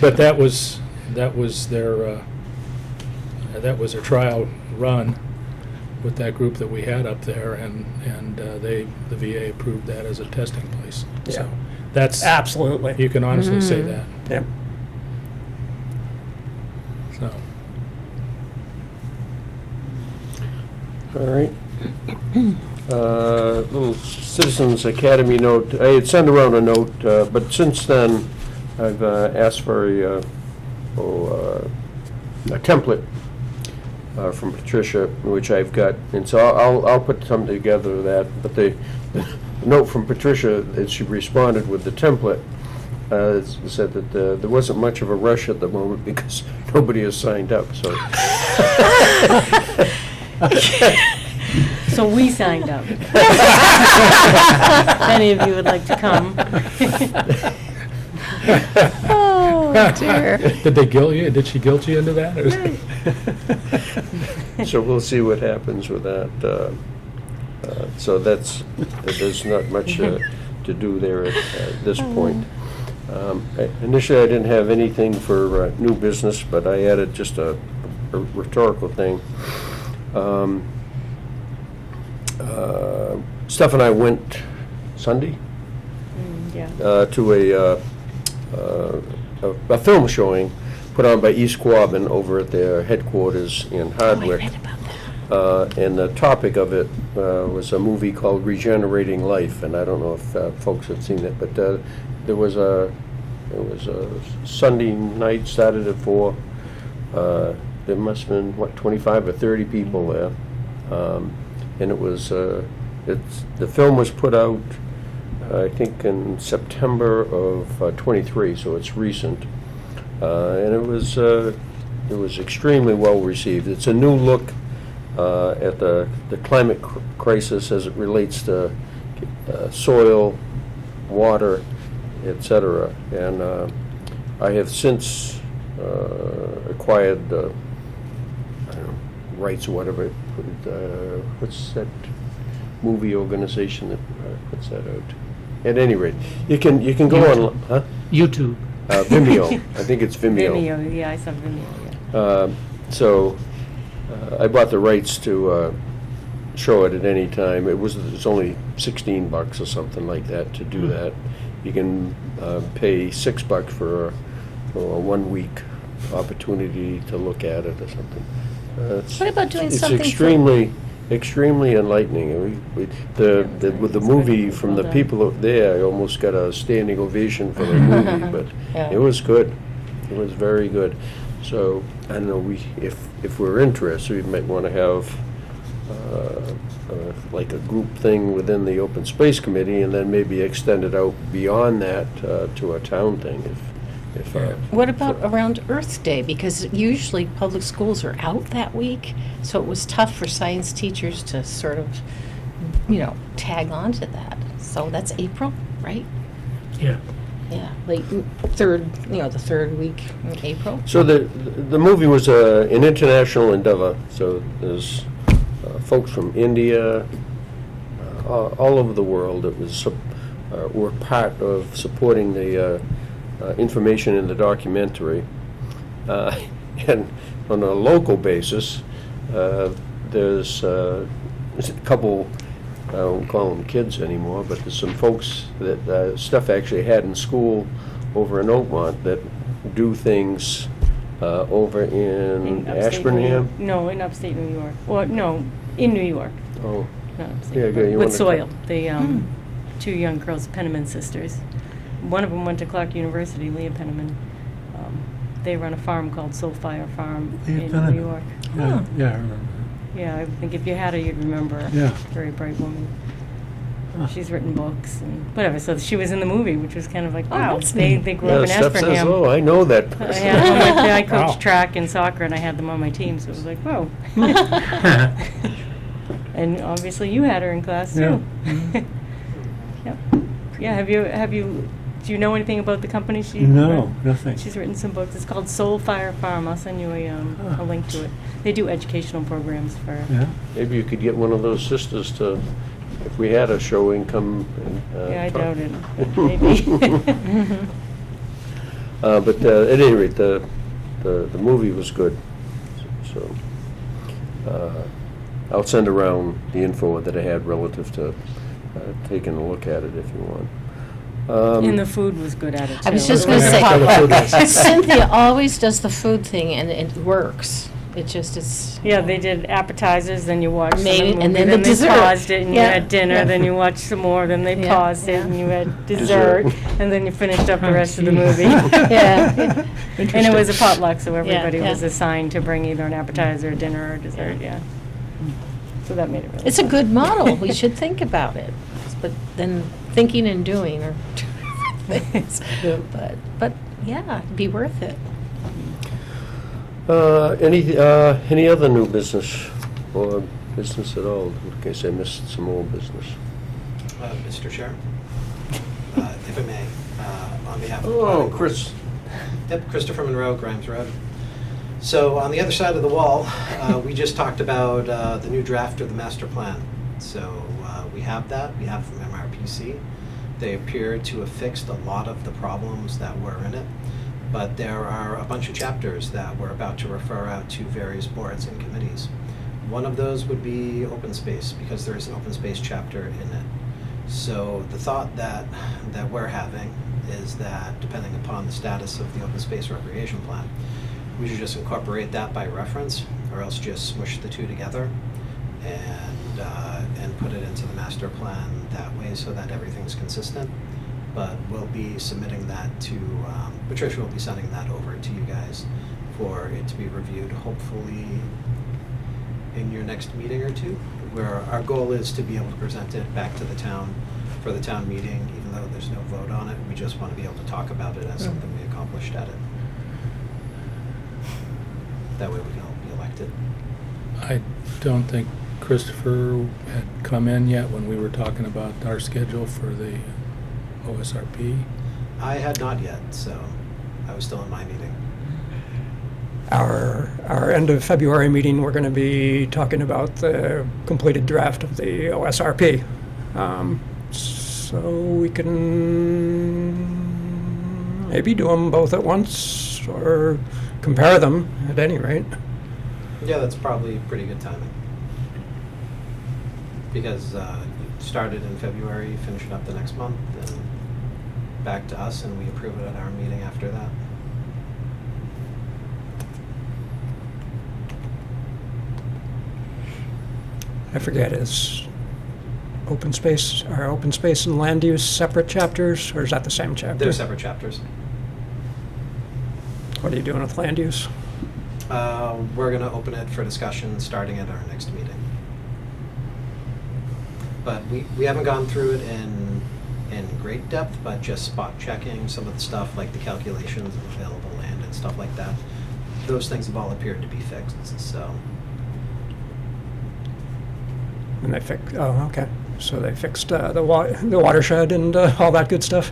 Speaker 2: But that was their trial run with that group that we had up there, and the VA approved that as a testing place.
Speaker 4: Yeah.
Speaker 2: So that's,
Speaker 4: Absolutely.
Speaker 2: you can honestly say that,
Speaker 4: Yeah.
Speaker 2: so.
Speaker 1: All right. Little Citizens Academy note. I had sent around a note, but since then, I've asked for a template from Patricia, which I've got, and so I'll put something together of that. But the note from Patricia, that she responded with the template, said that there wasn't much of a rush at the moment because nobody has signed up. So.
Speaker 7: So we signed up. If any of you would like to come.
Speaker 3: Oh, dear.
Speaker 2: Did they guilt you? Did she guilt you into that? or-
Speaker 1: So we'll see what happens with that. So there's not much to do there at this point. Initially, I didn't have anything for new business, but I added just a rhetorical thing. Steph and I went Sunday
Speaker 7: Yeah.
Speaker 1: to a film showing put on by East Quabbin over at their headquarters in Hardwick. And the topic of it was a movie called Regenerating Life, and I don't know if folks have seen it, but it was a Sunday night, started at 4. There must have been, 25 or 30 people there. And it was, the film was put out, I think, in September of 23, so it's recent. And it was extremely well received. It's a new look at the climate crisis as it relates to soil, water, etc. And I have since acquired I don't know, rights or whatever. What's that movie organization that puts that out? At any rate, you can go on, huh?
Speaker 5: YouTube.
Speaker 1: Vimeo. I think it's
Speaker 7: Vimeo, yeah, I saw Vimeo, yeah.
Speaker 1: So I bought the rights to show it at any time. It's only $16 or something like that to do that. You can pay $6 for a 1 week opportunity to look at it or something.
Speaker 3: What about doing
Speaker 1: it's
Speaker 3: something for-
Speaker 1: extremely enlightening. With the movie from
Speaker 7: well
Speaker 1: the
Speaker 7: done.
Speaker 1: people there, I almost got a standing ovation for the movie, but
Speaker 3: Yeah.
Speaker 1: it was good. It was very good. So I don't know. If we're interested, we might want to have like a group thing within the Open Space Committee, and then maybe extend it out beyond that to a town thing.
Speaker 3: What about around Earth Day? Because usually public schools are out that week, so it was tough for science teachers to sort of, tag on to that. So that's April, right?
Speaker 5: Yeah.
Speaker 3: Yeah, like the third week in April.
Speaker 1: So the movie was an international endeavor. So there's folks from India, all over the world. It was were part of supporting the information in the documentary, and on a local basis, there's a couple I won't call them kids anymore, but there's some folks that Steph actually had in school over in Oakmont that do things over in
Speaker 7: upstate
Speaker 1: Ashburnham.
Speaker 7: No, in upstate New York. Or, no, in New York.
Speaker 1: Oh,
Speaker 7: Not upstate,
Speaker 1: Yeah,
Speaker 7: but
Speaker 1: good, you
Speaker 7: with
Speaker 1: wanna
Speaker 7: soil. They, two young girls, Penniman sisters. One of them went to Clark University, Leah Penniman. They run a farm called Soulfire Farm
Speaker 6: Leah
Speaker 7: in
Speaker 6: Penniman.
Speaker 7: New York.
Speaker 6: Yeah, yeah, I remember.
Speaker 7: Yeah, I think if you had her, you'd remember her.
Speaker 6: Yeah.
Speaker 7: Very bright woman.
Speaker 6: Huh.
Speaker 7: She's written books and whatever. So she was in the movie, which was kind of like,
Speaker 3: Oh,
Speaker 7: wow.
Speaker 3: that's
Speaker 7: They grew up in
Speaker 1: Steph says,
Speaker 7: Ashburnham.
Speaker 1: oh, I know that person.
Speaker 7: I coached
Speaker 6: Wow.
Speaker 7: track and soccer, and I had them on my team, so it was like, whoa. And obviously, you had her in class
Speaker 6: Yeah.
Speaker 7: too. Yep. Yeah. Have you? Do you know anything about the company?
Speaker 6: No, nothing.
Speaker 7: She's written some books. It's called Soulfire Farm. I'll send you a link to it. They do educational programs for.
Speaker 6: Yeah.
Speaker 1: Maybe you could get one of those sisters to, if we had a showing, come and
Speaker 7: Yeah, I
Speaker 1: talk.
Speaker 7: doubt it. But maybe.
Speaker 1: But at any rate, the movie was good. So I'll send around the info that I had relative to taking a look at it if you want.
Speaker 7: And the food was good at it too.
Speaker 3: I was just going to say, Cynthia always does the food thing, and it works. It just is.
Speaker 7: Yeah, they did appetizers, then you watched
Speaker 3: Made
Speaker 7: some
Speaker 3: it,
Speaker 7: of the
Speaker 3: and
Speaker 7: movie,
Speaker 3: then the
Speaker 7: they
Speaker 3: dessert.
Speaker 7: paused it, and you
Speaker 3: Yeah.
Speaker 7: had dinner,
Speaker 3: Yeah.
Speaker 7: then you watched some more, then they
Speaker 3: Yeah,
Speaker 7: paused it,
Speaker 3: yeah.
Speaker 7: and you had dessert, and then you finished up the rest of the movie.
Speaker 3: Yeah.
Speaker 7: And it was a potluck, so everybody
Speaker 3: yeah.
Speaker 7: was assigned to bring either an appetizer, dinner, or dessert, yeah. So that made it really
Speaker 3: It's a
Speaker 7: fun.
Speaker 3: good model. We should think about it. But then thinking and doing are two different things. But yeah, it'd be worth it.
Speaker 1: Any other new business or business at all? In case I missed some old business.
Speaker 9: Mr. Chair, if I may, on behalf of the
Speaker 1: Oh,
Speaker 9: planning board.
Speaker 1: Chris.
Speaker 9: Yep, Christopher Monroe, Grimes Road. So on the other side of the wall, we just talked about the new draft of the master plan. So we have that. We have from MRPC. They appear to have fixed a lot of the problems that were in it. But there are a bunch of chapters that we're about to refer out to various boards and committees. One of those would be open space, because there is an open space chapter in it. So the thought that we're having is that, depending upon the status of the open space recreation plan, we should just incorporate that by reference, or else just smush the two together and put it into the master plan that way, so that everything's consistent. But we'll be submitting that to, Patricia will be sending that over to you guys for it to be reviewed, hopefully in your next meeting or two, where our goal is to be able to present it back to the town for the town meeting, even though there's no vote on it. We just want to be able to talk about it as something we accomplished at it. That way we can all be elected.
Speaker 2: I don't think Christopher had come in yet when we were talking about our schedule for the OSRP.
Speaker 9: I had not yet, so I was still in my meeting.
Speaker 4: Our end of February meeting, we're going to be talking about the completed draft of the OSRP. So we can maybe do them both at once or compare them at any rate.
Speaker 9: Yeah, that's probably pretty good timing. Because you started in February, finish it up the next month, and back to us, and we approve it at our meeting after that.
Speaker 4: I forget, is open space and land use separate chapters, or is that the same chapter?
Speaker 9: They're separate chapters.
Speaker 4: What are you doing with land use?
Speaker 9: We're going to open it for discussion starting at our next meeting. But we haven't gone through it in great depth, but just spot checking some of the stuff, like the calculations of available land and stuff like that. Those things have all appeared to be fixed, so.
Speaker 4: And they okay. So they fixed the watershed and all that good stuff?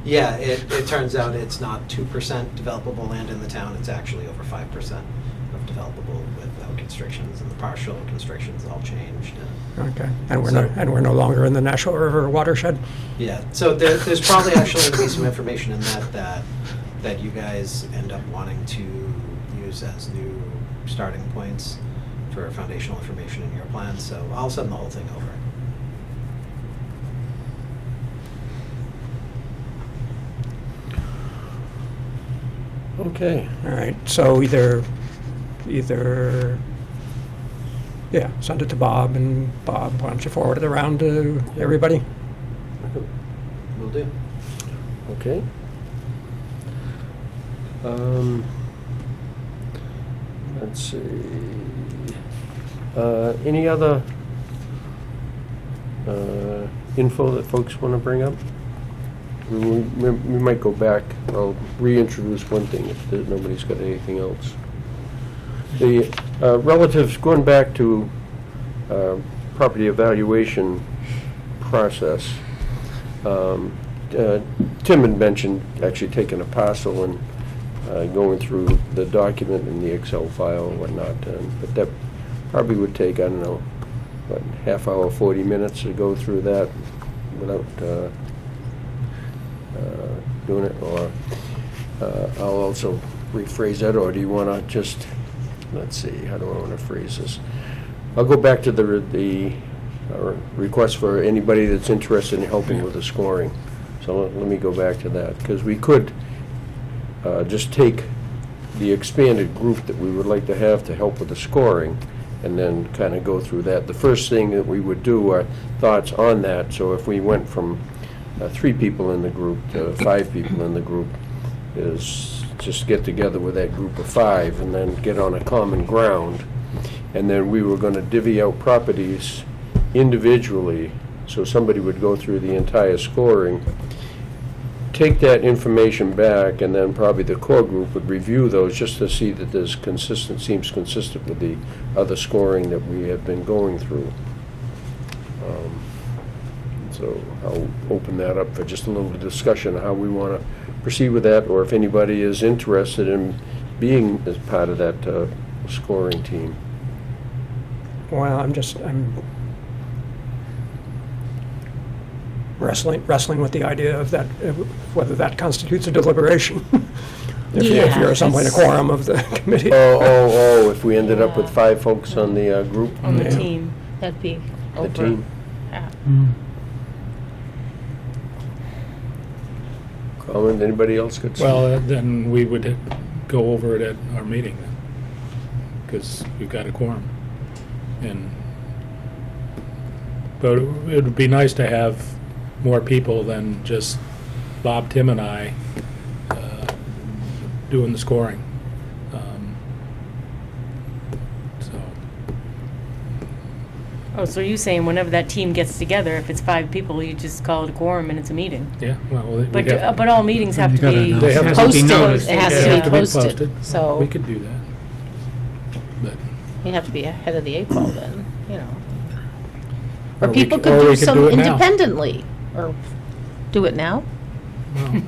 Speaker 9: Yeah, it turns out it's not 2% developable land in the town, it's actually over 5% of developable without constrictions, and the partial constrictions all changed.
Speaker 4: Okay. And we're no longer in the Nashua River watershed?
Speaker 9: Yeah, so there's probably actually going to be some information in that you guys end up wanting to use as new starting points for foundational information in your plan, so I'll send the whole thing over.
Speaker 1: Okay.
Speaker 4: All right, so either, yeah, send it to Bob, and Bob, why don't you forward it around to everybody?
Speaker 9: Will do.
Speaker 1: Okay. Let's see. Any other info that folks want to bring up? We might go back. I'll reintroduce one thing if nobody's got anything else. The relatives, going back to property evaluation process, Tim had mentioned actually taking a parcel and going through the document in the Excel file and whatnot, but that probably would take, I don't know, what, half hour, 40 minutes to go through that without doing it, or I'll also rephrase that, or do you want to just, let's see, how do I want to phrase this? I'll go back to the request for anybody that's interested in helping with the scoring. So let me go back to that, because we could just take the expanded group that we would like to have to help with the scoring, and then kind of go through that. The first thing that we would do are thoughts on that. So if we went from 3 people in the group to 5 people in the group, is just get together with that group of 5 and then get on a common ground. And then we were going to divvy out properties individually. So somebody would go through the entire scoring, take that information back, and then probably the core group would review those just to see that there's seems consistent with the other scoring that we have been going through. So I'll open that up for just a little discussion of how we want to proceed with that, or if anybody is interested in being as part of that scoring team.
Speaker 4: Well, I'm wrestling with the idea of that, whether that constitutes a deliberation. If you're somewhat a quorum of the committee.
Speaker 1: Oh, if we ended up with 5 folks on the group,
Speaker 7: On the
Speaker 4: Yeah.
Speaker 7: team.
Speaker 3: That'd be
Speaker 1: the
Speaker 3: over.
Speaker 1: team.
Speaker 3: Yeah.
Speaker 1: Comment, anybody else got some?
Speaker 2: Well, then we would go over it at our meeting, because we've got a quorum. But it would be nice to have more people than just Bob, Tim, and I doing the scoring.
Speaker 7: Oh, so you're saying whenever that team gets together, if it's 5 people, you just call it a quorum and it's a meeting?
Speaker 2: Yeah, well, we
Speaker 7: But,
Speaker 2: have,
Speaker 7: but all meetings have
Speaker 6: You
Speaker 7: to
Speaker 6: gotta
Speaker 7: be
Speaker 6: announce
Speaker 2: They have to be
Speaker 7: posted.
Speaker 5: noticed.
Speaker 3: It has
Speaker 5: Yeah.
Speaker 3: to
Speaker 2: have
Speaker 3: be
Speaker 2: to be
Speaker 3: posted,
Speaker 2: posted.
Speaker 3: so
Speaker 2: We could do that. But
Speaker 3: you have to be ahead of the 8 ball then, you know.
Speaker 2: Or
Speaker 3: Or
Speaker 2: we
Speaker 3: people
Speaker 2: c- or
Speaker 3: could do
Speaker 2: we could
Speaker 3: some
Speaker 2: do it now.
Speaker 3: independently, or do it now.
Speaker 2: well,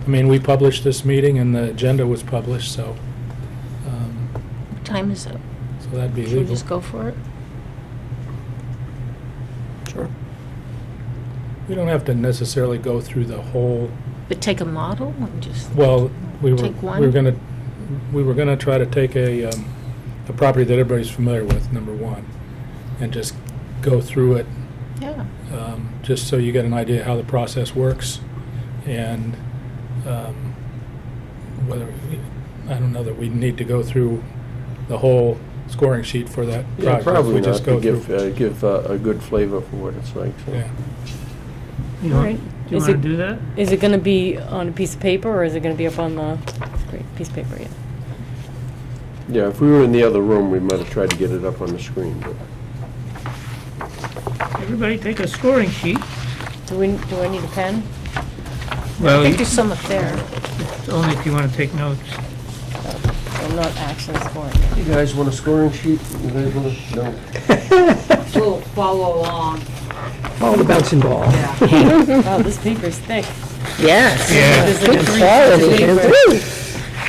Speaker 2: I mean, we published this meeting and the agenda was published, so
Speaker 3: What time is it?
Speaker 2: so that'd be
Speaker 3: Should we
Speaker 2: legal.
Speaker 3: just go for it?
Speaker 4: Sure.
Speaker 2: We don't have to necessarily go through the whole.
Speaker 3: But take a model and just,
Speaker 2: Well, we were
Speaker 3: Take one?
Speaker 2: we were gonna try to take a property that everybody's familiar with, number 1, and just go through it,
Speaker 3: yeah.
Speaker 2: just so you get an idea how the process works, and whether I don't know that we need to go through the whole scoring sheet for that
Speaker 1: Yeah,
Speaker 2: project.
Speaker 1: probably
Speaker 2: We
Speaker 1: not,
Speaker 2: just go
Speaker 1: to
Speaker 2: through.
Speaker 1: give a good flavor for what it's like. So.
Speaker 2: Yeah.
Speaker 5: You want,
Speaker 7: Alright.
Speaker 5: do you
Speaker 7: Is
Speaker 5: want
Speaker 7: it-
Speaker 5: to do that?
Speaker 7: Is it gonna be on a piece of paper, or is it gonna be up on the, great, piece of paper, yeah?
Speaker 1: Yeah, if we were in the other room, we might have tried to get it up on the screen, but
Speaker 5: Everybody take a scoring sheet.
Speaker 7: Do I need a pen?
Speaker 5: Well,
Speaker 3: I think there's some up there.
Speaker 5: it's only if you want to take notes.
Speaker 7: I'm not actually scoring.
Speaker 1: you guys want a scoring sheet? You guys want to? No.
Speaker 10: We'll follow along.
Speaker 4: Follow the bouncing ball.
Speaker 7: Wow, this paper's thick.
Speaker 3: Yes.
Speaker 5: Yeah.
Speaker 7: There's like a
Speaker 3: Quality.
Speaker 7: three-page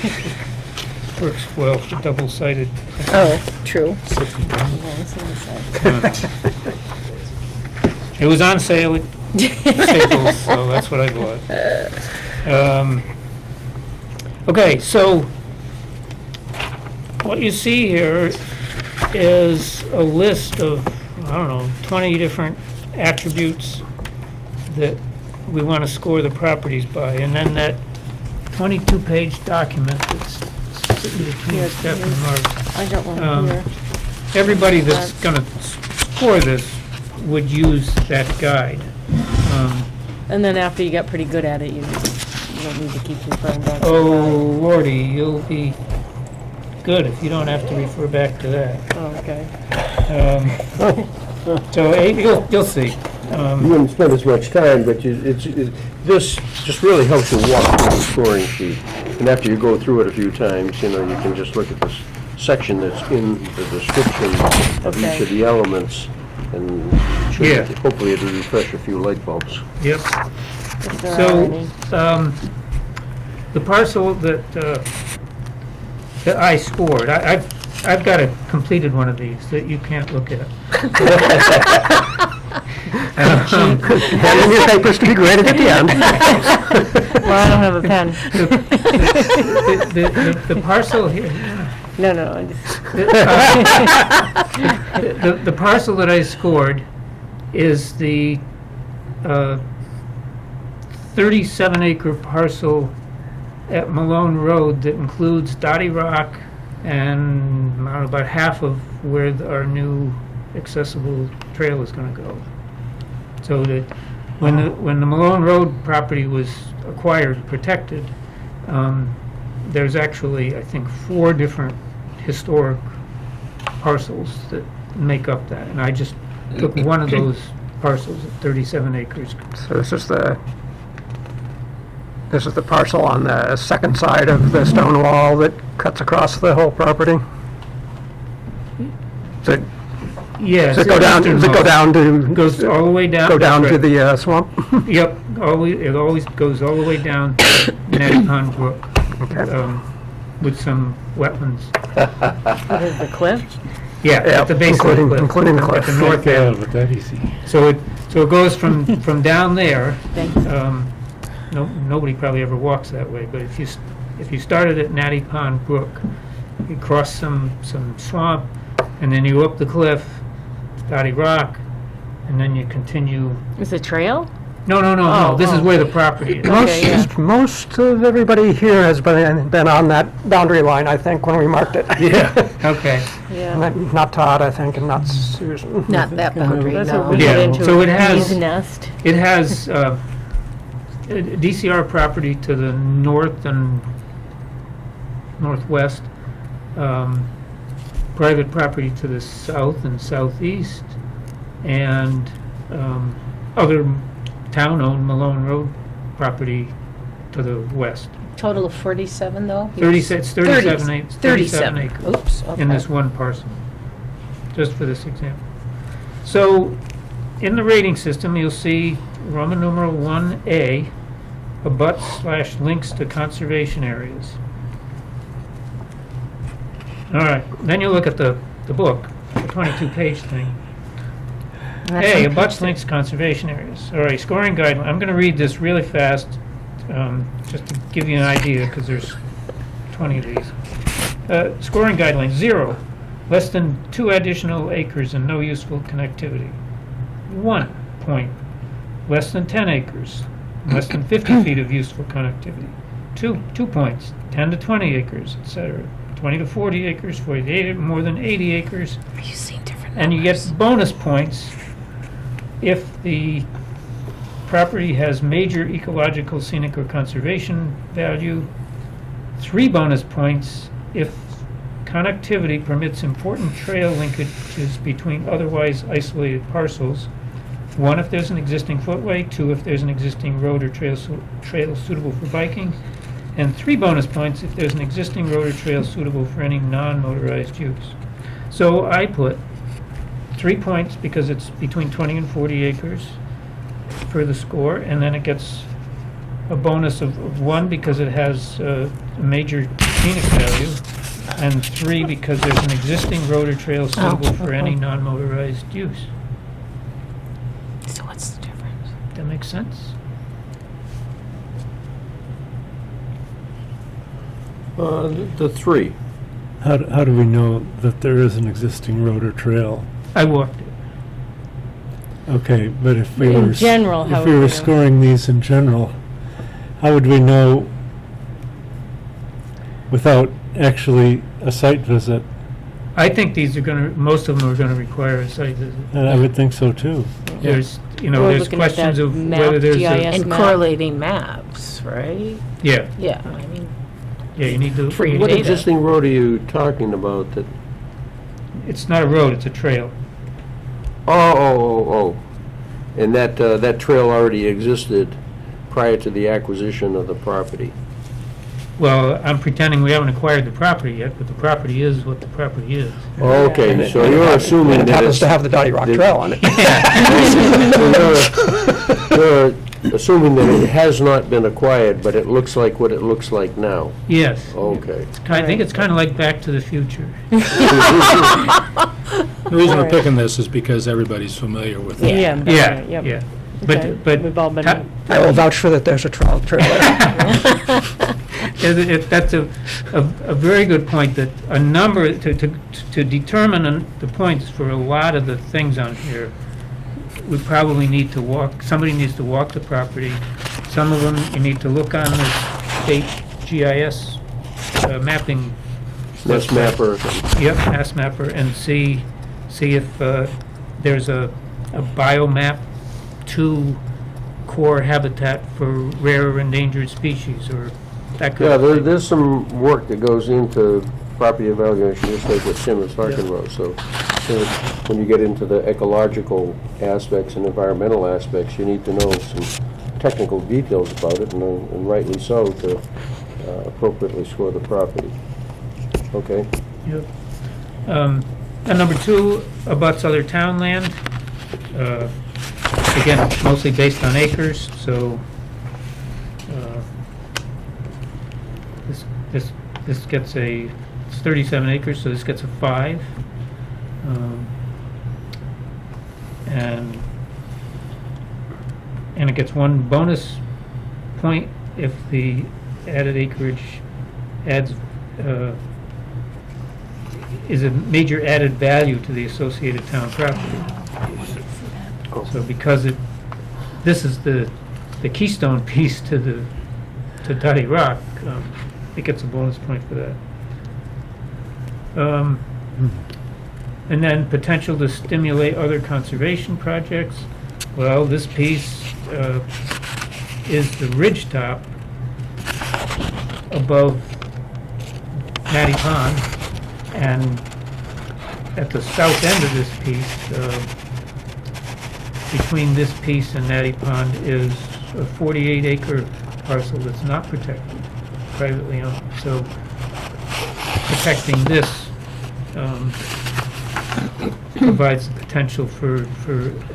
Speaker 7: paper.
Speaker 5: Works well for double-sided.
Speaker 3: Oh, true.
Speaker 7: Oh, it's on the side.
Speaker 5: It was on sale at Staples, so that's what I bought. Okay, so what you see here is a list of, I don't know, 20 different attributes that we want to score the properties by, and then that 22-page document that's sitting between
Speaker 7: Here,
Speaker 5: Steph and Mark.
Speaker 7: I got one
Speaker 5: Um,
Speaker 7: here.
Speaker 5: Everybody that's gonna score this would use that guide.
Speaker 7: And then after you get pretty good at it, you don't need to keep referring back to
Speaker 5: Oh,
Speaker 7: the
Speaker 5: lordy, you'll be good if you don't have to refer back to that.
Speaker 7: guide. Oh, okay.
Speaker 5: So you'll see.
Speaker 1: You wouldn't spend as much time, but this just really helps you walk through the scoring sheet. And after you go through it a few times, you can just look at this section that's in the description of each
Speaker 7: Okay.
Speaker 1: of the elements, and
Speaker 5: Yeah.
Speaker 1: hopefully it'll refresh a few light bulbs.
Speaker 5: Yep.
Speaker 7: If there are
Speaker 5: So,
Speaker 7: any.
Speaker 5: the parcel that I scored, I've got a completed one of these that you can't look at.
Speaker 4: Hand in your papers to be graded at the end.
Speaker 7: Well, I don't have a pen.
Speaker 5: The parcel here,
Speaker 7: No, I just,
Speaker 5: the parcel that I scored is the 37-acre parcel at Malone Road that includes Dottie Rock and about half of where our new accessible trail is going to go. So that when the Malone Road property was acquired, protected, there's actually, I think, 4 different historic parcels that make up that. And I just took one of those parcels at 37 acres.
Speaker 4: So this is the parcel on the second side of the stone wall that cuts across the whole property? Does it
Speaker 5: Yes.
Speaker 4: does it go down to?
Speaker 5: Goes all the way down.
Speaker 4: Go down
Speaker 5: that's
Speaker 4: to
Speaker 5: right.
Speaker 4: the swamp?
Speaker 5: Yep, it always goes all the way down Natty Pond Brook,
Speaker 4: Okay.
Speaker 5: with some wetlands.
Speaker 7: what is the cliff?
Speaker 5: Yeah, at the base of the cliff.
Speaker 4: including the cliff.
Speaker 5: At the north
Speaker 6: Yeah,
Speaker 5: end.
Speaker 6: but that easy.
Speaker 5: So it goes from down there.
Speaker 7: Thank you.
Speaker 5: Nobody probably ever walks that way, but if you started at Natty Pond Brook, you cross some swamp, and then you go up the cliff, Dottie Rock, and then you continue.
Speaker 7: Is it trail?
Speaker 5: No.
Speaker 7: Oh,
Speaker 5: This is
Speaker 7: oh.
Speaker 5: where the property is.
Speaker 7: Okay, yeah.
Speaker 4: Most of everybody here has been on that boundary line, I think, when we marked it.
Speaker 5: Yeah. Okay.
Speaker 7: Yeah.
Speaker 4: Not Todd, I think, and not Susan.
Speaker 3: Not that boundary,
Speaker 7: That's
Speaker 3: no.
Speaker 7: what we
Speaker 5: Yeah,
Speaker 7: get into.
Speaker 5: so it
Speaker 7: a
Speaker 5: has-
Speaker 7: bee's nest.
Speaker 5: It has DCR property to the north and northwest, private property to the south and southeast, and other town-owned Malone Road property to the west.
Speaker 3: Total of 47, though?
Speaker 5: 37 acres. 37 acres.
Speaker 3: Oops, okay.
Speaker 5: In this one parcel, just for this example. So, in the rating system, you'll see Roman numeral 1A, abuts/links to conservation areas. All right, then you look at the book, the 22-page thing. Hey, abuts links conservation areas. All right, scoring guideline. I'm going to read this really fast, just to give you an idea, because there's 20 of these. Scoring guidelines: 0, less than 2 additional acres and no useful connectivity. 1 point, less than 10 acres, less than 50 feet of useful connectivity. 2 points, 10 to 20 acres, etc. 20 to 40 acres, 48 more than 80 acres.
Speaker 3: Are you seeing different
Speaker 5: And you
Speaker 3: numbers?
Speaker 5: get bonus points if the property has major ecological, scenic, or conservation value. 3 bonus points if connectivity permits important trail linkages between otherwise isolated parcels. 1 if there's an existing footway, 2 if there's an existing road or trail suitable for biking, and 3 bonus points if there's an existing road or trail suitable for any non-motorized use. So I put 3 points because it's between 20 and 40 acres for the score, and then it gets a bonus of 1 because it has a major scenic value, and 3 because there's an existing road or trail suitable for any non-motorized use.
Speaker 3: So what's the difference?
Speaker 5: That makes sense?
Speaker 1: The 3.
Speaker 6: How do we know that there is an existing road or trail?
Speaker 5: I walked it.
Speaker 6: Okay, but if we
Speaker 7: In
Speaker 6: were
Speaker 7: general, how
Speaker 6: if we
Speaker 7: would
Speaker 6: were
Speaker 7: we know?
Speaker 6: scoring these in general, how would we know without actually a site visit?
Speaker 5: I think these are gonna, most of them are gonna require a site visit.
Speaker 6: And I would think so too.
Speaker 5: There's,
Speaker 7: We're
Speaker 5: there's
Speaker 7: looking at
Speaker 5: questions
Speaker 7: that
Speaker 5: of
Speaker 7: map,
Speaker 5: whether there's
Speaker 7: GIS.
Speaker 3: And
Speaker 7: map.
Speaker 3: correlating maps, right?
Speaker 5: Yeah,
Speaker 3: Yeah, I mean,
Speaker 5: you need to.
Speaker 3: Free
Speaker 1: What
Speaker 3: data.
Speaker 1: existing road are you talking about that,
Speaker 5: It's not a road, it's a trail.
Speaker 1: oh. And that trail already existed prior to the acquisition of the property?
Speaker 5: Well, I'm pretending we haven't acquired the property yet, but the property is what the property is.
Speaker 1: Okay, so you're assuming
Speaker 4: And it
Speaker 1: that
Speaker 4: happens
Speaker 1: it's...
Speaker 4: to have the Dottie Rock
Speaker 1: that-
Speaker 4: Trail on it.
Speaker 1: You're assuming that it has not been acquired, but it looks like what it looks like now?
Speaker 5: Yes.
Speaker 1: Okay.
Speaker 5: I think it's kind of like Back to the Future.
Speaker 2: The reason we're picking this is because everybody's familiar with it.
Speaker 7: Yeah.
Speaker 5: Yeah,
Speaker 7: yep.
Speaker 5: yeah.
Speaker 7: Okay,
Speaker 5: But
Speaker 7: we've all been.
Speaker 4: I will vouch for that there's a trail there.
Speaker 5: That's a very good point, that a number, to determine the points for a lot of the things on here, we probably need to walk, somebody needs to walk the property. Some of them, you need to look on the state GIS mapping.
Speaker 1: That's mapper.
Speaker 5: Yep, Mass Mapper, and see if there's a biomap to core habitat for rare or endangered species, or that kind
Speaker 1: Yeah,
Speaker 5: of thing.
Speaker 1: there's some work that goes into property evaluation, just like what Tim is talking about. So when you get into the ecological aspects and environmental aspects, you need to know some technical details about it, and rightly so, to appropriately score the property. Okay?
Speaker 5: Yep. And number 2, abuts other town land. Again, mostly based on acres, so this gets it's 37 acres, so this gets a 5. And it gets 1 bonus point if the added acreage adds is a major added value to the associated town property. So because this is the keystone piece to Dottie Rock, it gets a bonus point for that. And then potential to stimulate other conservation projects. Well, this piece is the ridge top above Matty Pond, and at the south end of this piece, between this piece and Matty Pond, is a 48-acre parcel that's not protected, privately owned. So protecting this provides the potential for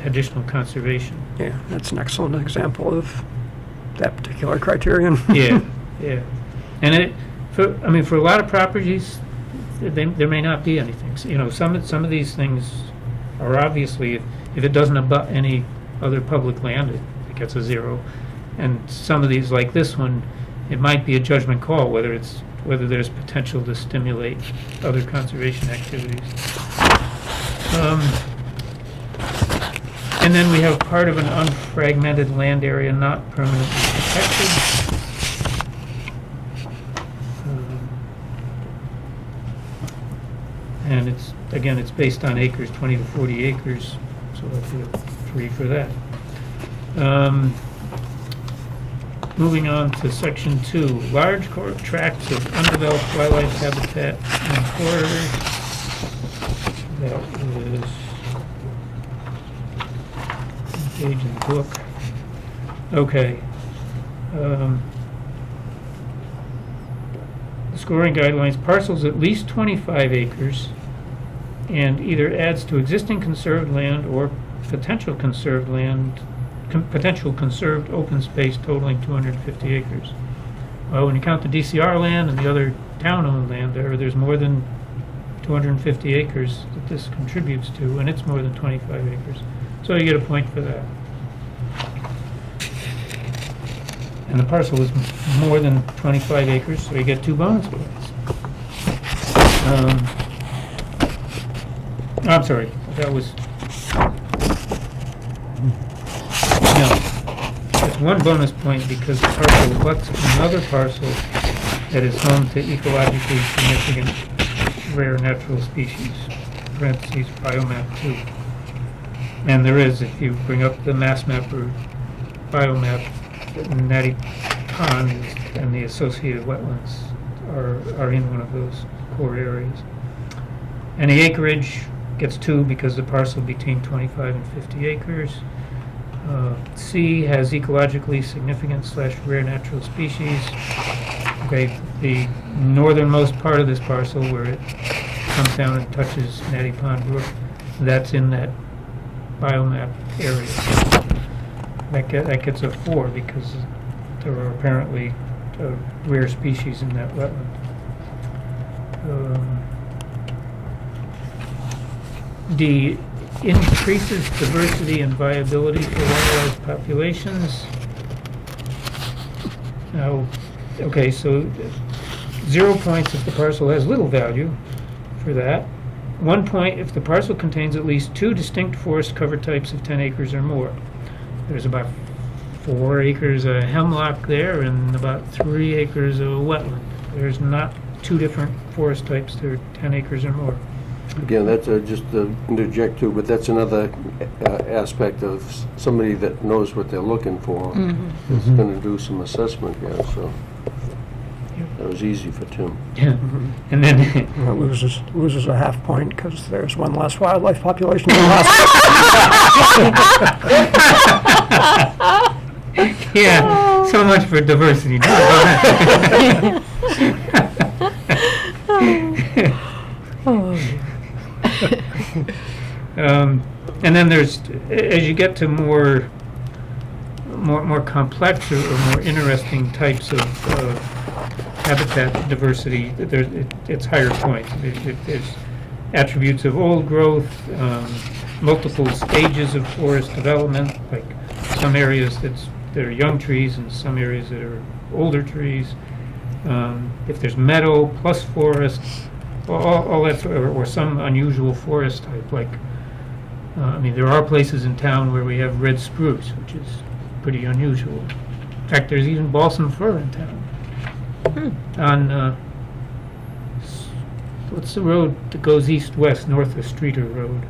Speaker 5: additional conservation.
Speaker 4: Yeah, that's an excellent example of that particular criterion.
Speaker 5: Yeah, yeah. And for a lot of properties, there may not be anything. So, some of these things are obviously, if it doesn't abut any other public land, it gets a 0. And some of these, like this one, it might be a judgment call whether there's potential to stimulate other conservation activities. And then we have part of an unfragmented land area not permanently protected. And it's based on acres, 20 to 40 acres, so that's a 3 for that. Moving on to section 2, large tracts of undeveloped wildlife habitat and corridors. That is page in the book. Okay. The scoring guidelines, parcels at least 25 acres and either adds to existing conserved land or potential conserved land, potential conserved open space totaling 250 acres. Well, when you count the DCR land and the other town-owned land there's more than 250 acres that this contributes to, and it's more than 25 acres. So you get a point for that. And the parcel is more than 25 acres, so you get 2 bonus points. I'm sorry, that was... No, it's 1 bonus point because the parcel abuts another parcel that is home to ecologically significant rare natural species, parentheses, biomap 2. And there is, if you bring up the mass map or biomap, Natty Pond and the associated wetlands are in one of those core areas. And the acreage gets 2 because the parcel between 25 and 50 acres. C has ecologically significant / rare natural species. Okay, the northernmost part of this parcel where it comes down and touches Natty Pond Brook, that's in that biomap area. That gets a 4 because there are apparently rare species in that wetland. D increases diversity and viability for wildlife populations. Now, okay, so 0 points if the parcel has little value for that. 1 point if the parcel contains at least 2 distinct forest cover types of 10 acres or more. There's about 4 acres of hemlock there and about 3 acres of wetland. There's not 2 different forest types that are 10 acres or more.
Speaker 1: Again, that's just to interject too, but that's another aspect of somebody that knows what they're looking for. Is going to do some assessment here, so that was easy for Tim.
Speaker 5: Yeah, and then
Speaker 4: It loses a half point because there's one less wildlife population than last.
Speaker 5: yeah, so much for diversity. And then there's, as you get to more complex or more interesting types of habitat diversity, it's higher points. There's attributes of old growth, multiple stages of forest development, like some areas that are young trees and some areas that are older trees. If there's meadow plus forest, all that, or some unusual forest type, like, I mean, there are places in town where we have red spruce, which is pretty unusual. In fact, there's even balsam fir in town. On, what's the road that goes east-west, north of Streeter Road?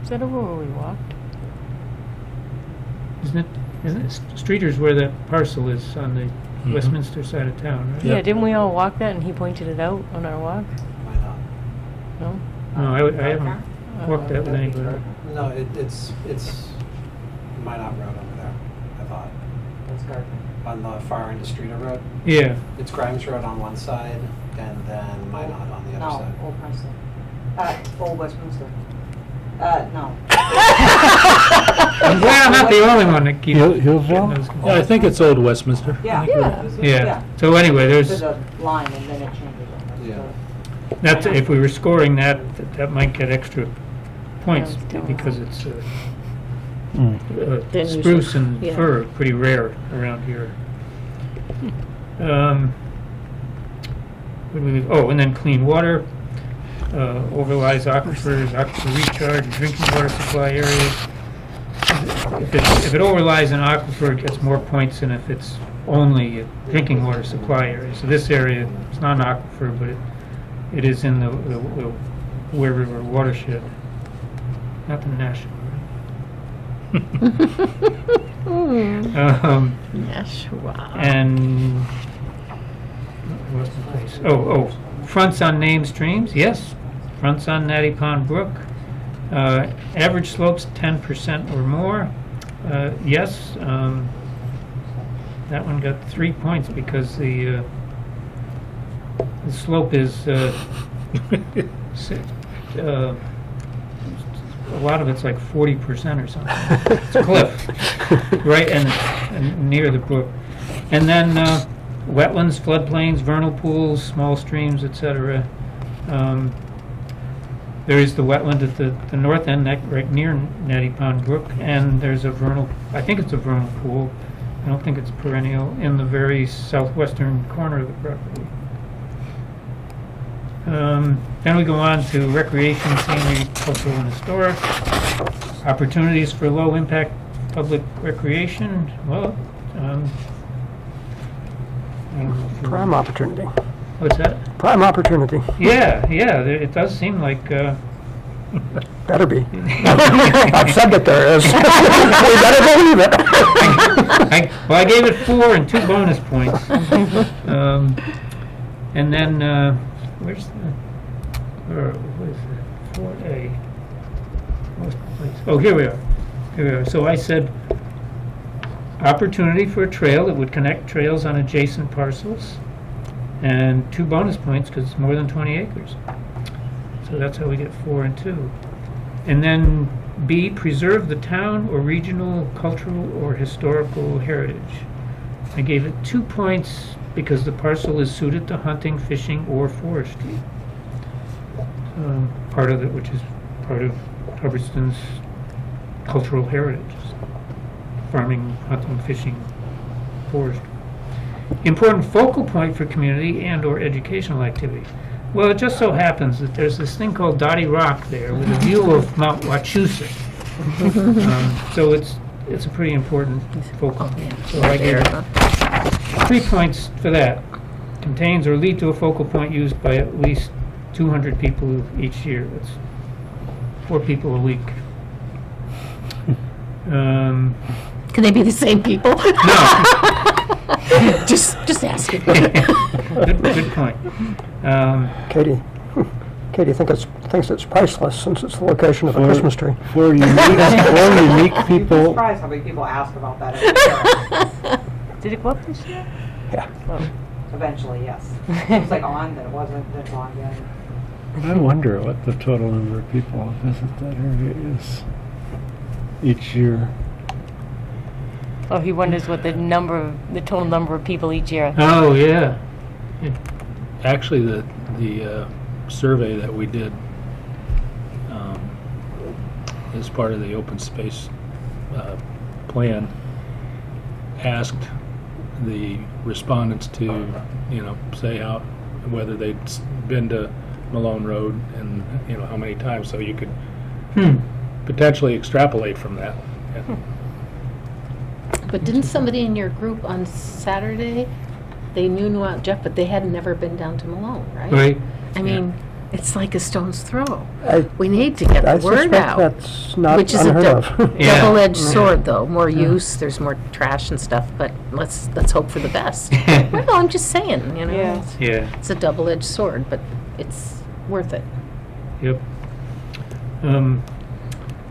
Speaker 7: Is that over where we walked?
Speaker 5: Isn't it? Streeter's where that parcel is on the Westminster side of town, right?
Speaker 7: Yeah, didn't we all walk that and he pointed it out on our walk?
Speaker 9: Why not?
Speaker 7: No?
Speaker 5: No, I haven't walked that with anybody.
Speaker 9: No, it's Minot Road over there, I thought.
Speaker 10: That's Gardner.
Speaker 9: On the far end of Streeter Road.
Speaker 5: Yeah.
Speaker 9: It's Grimes Road on one side, and then Minot on the other side.
Speaker 10: No, Old Princeton. Old Westminster. No.
Speaker 5: I'm glad I'm not the only one that keeps
Speaker 6: Hillville?
Speaker 5: getting those
Speaker 2: Yeah, I think it's Old Westminster.
Speaker 10: Yeah.
Speaker 5: Yeah. So anyway,
Speaker 10: There's
Speaker 5: there's,
Speaker 10: a line and then it changes.
Speaker 9: Yeah.
Speaker 5: that's, if we were scoring that might get extra points
Speaker 3: Yeah.
Speaker 5: because it's
Speaker 6: Mm.
Speaker 3: Then
Speaker 5: spruce
Speaker 3: usually-
Speaker 5: and
Speaker 3: yeah.
Speaker 5: fir, pretty rare around here. Where do we leave? Oh, and then clean water, overlies aquifers, aquifer recharge, drinking water supply areas. If it overlies an aquifer, it gets more points than if it's only a drinking water supply area. So this area, it's not an aquifer, but it is in the Ware River watershed, not the national.
Speaker 3: Nashua.
Speaker 5: And what was the place? Oh, fronts on named streams, yes. Fronts on Natty Pond Brook. Average slopes 10% or more, yes. That one got 3 points because the slope is a lot of it's like 40% or something. It's a cliff, right, and near the brook. And then wetlands, floodplains, vernal pools, small streams, etc. There is the wetland at the north end, right near Natty Pond Brook, and there's a vernal, I think it's a vernal pool, I don't think it's perennial, in the very southwestern corner of the property. Then we go on to recreation, scenery, cultural, and historic. Opportunities for low-impact public recreation. Well, I don't know if you-
Speaker 4: Prime opportunity.
Speaker 5: What's that?
Speaker 4: Prime opportunity.
Speaker 5: Yeah, it does seem like,
Speaker 4: Better be. I've said that there is. We better believe it.
Speaker 5: well, I gave it 4 and 2 bonus points. And then, where's the, what is it? 4A. Oh, here we are. So I said, opportunity for a trail that would connect trails on adjacent parcels, and 2 bonus points because it's more than 20 acres. So that's how we get 4 and 2. And then B, preserve the town or regional, cultural, or historical heritage. I gave it 2 points because the parcel is suited to hunting, fishing, or forestry. Part of it, which is part of Hubbardston's cultural heritage. Farming, hunting, fishing, forestry. Important focal point for community and or educational activity. Well, it just so happens that there's this thing called Dottie Rock there with a view of Mount Wachusett. So it's a pretty important focal point. So I gave it 3 points for that. Contains or lead to a focal point used by at least 200 people each year. That's 4 people a week.
Speaker 3: Can they be the same people?
Speaker 5: No.
Speaker 3: Just asking.
Speaker 5: Good point.
Speaker 4: Katie thinks it's priceless since it's the location of a Christmas tree.
Speaker 6: For unique
Speaker 10: You'd be
Speaker 6: people,
Speaker 10: surprised how many people ask about that.
Speaker 7: Did it go up this year?
Speaker 4: Yeah.
Speaker 10: Eventually, yes. It was like on, then it wasn't, then it's on again.
Speaker 6: I wonder what the total number of people who visit that area is each year.
Speaker 7: Oh, he wonders what the total number of people each year.
Speaker 5: Oh, yeah.
Speaker 2: Actually, the survey that we did as part of the open space plan asked the respondents to, say whether they'd been to Malone Road and, how many times, so you could potentially extrapolate from that. Yeah.
Speaker 3: But didn't somebody in your group on Saturday, they knew about Jeff, but they had never been down to Malone, right?
Speaker 5: Right.
Speaker 3: I mean, it's like a stone's throw.
Speaker 4: I
Speaker 3: We need to get the word
Speaker 4: suspect
Speaker 3: out.
Speaker 4: that's not
Speaker 3: Which is
Speaker 4: unheard
Speaker 3: a
Speaker 4: of.
Speaker 5: Yeah.
Speaker 3: double-edged sword, though. More use, there's more trash and stuff, but let's hope for the best. Well, I'm just saying,
Speaker 7: Yeah.
Speaker 5: Yeah.
Speaker 3: it's a double-edged sword, but it's worth it.
Speaker 5: Yep.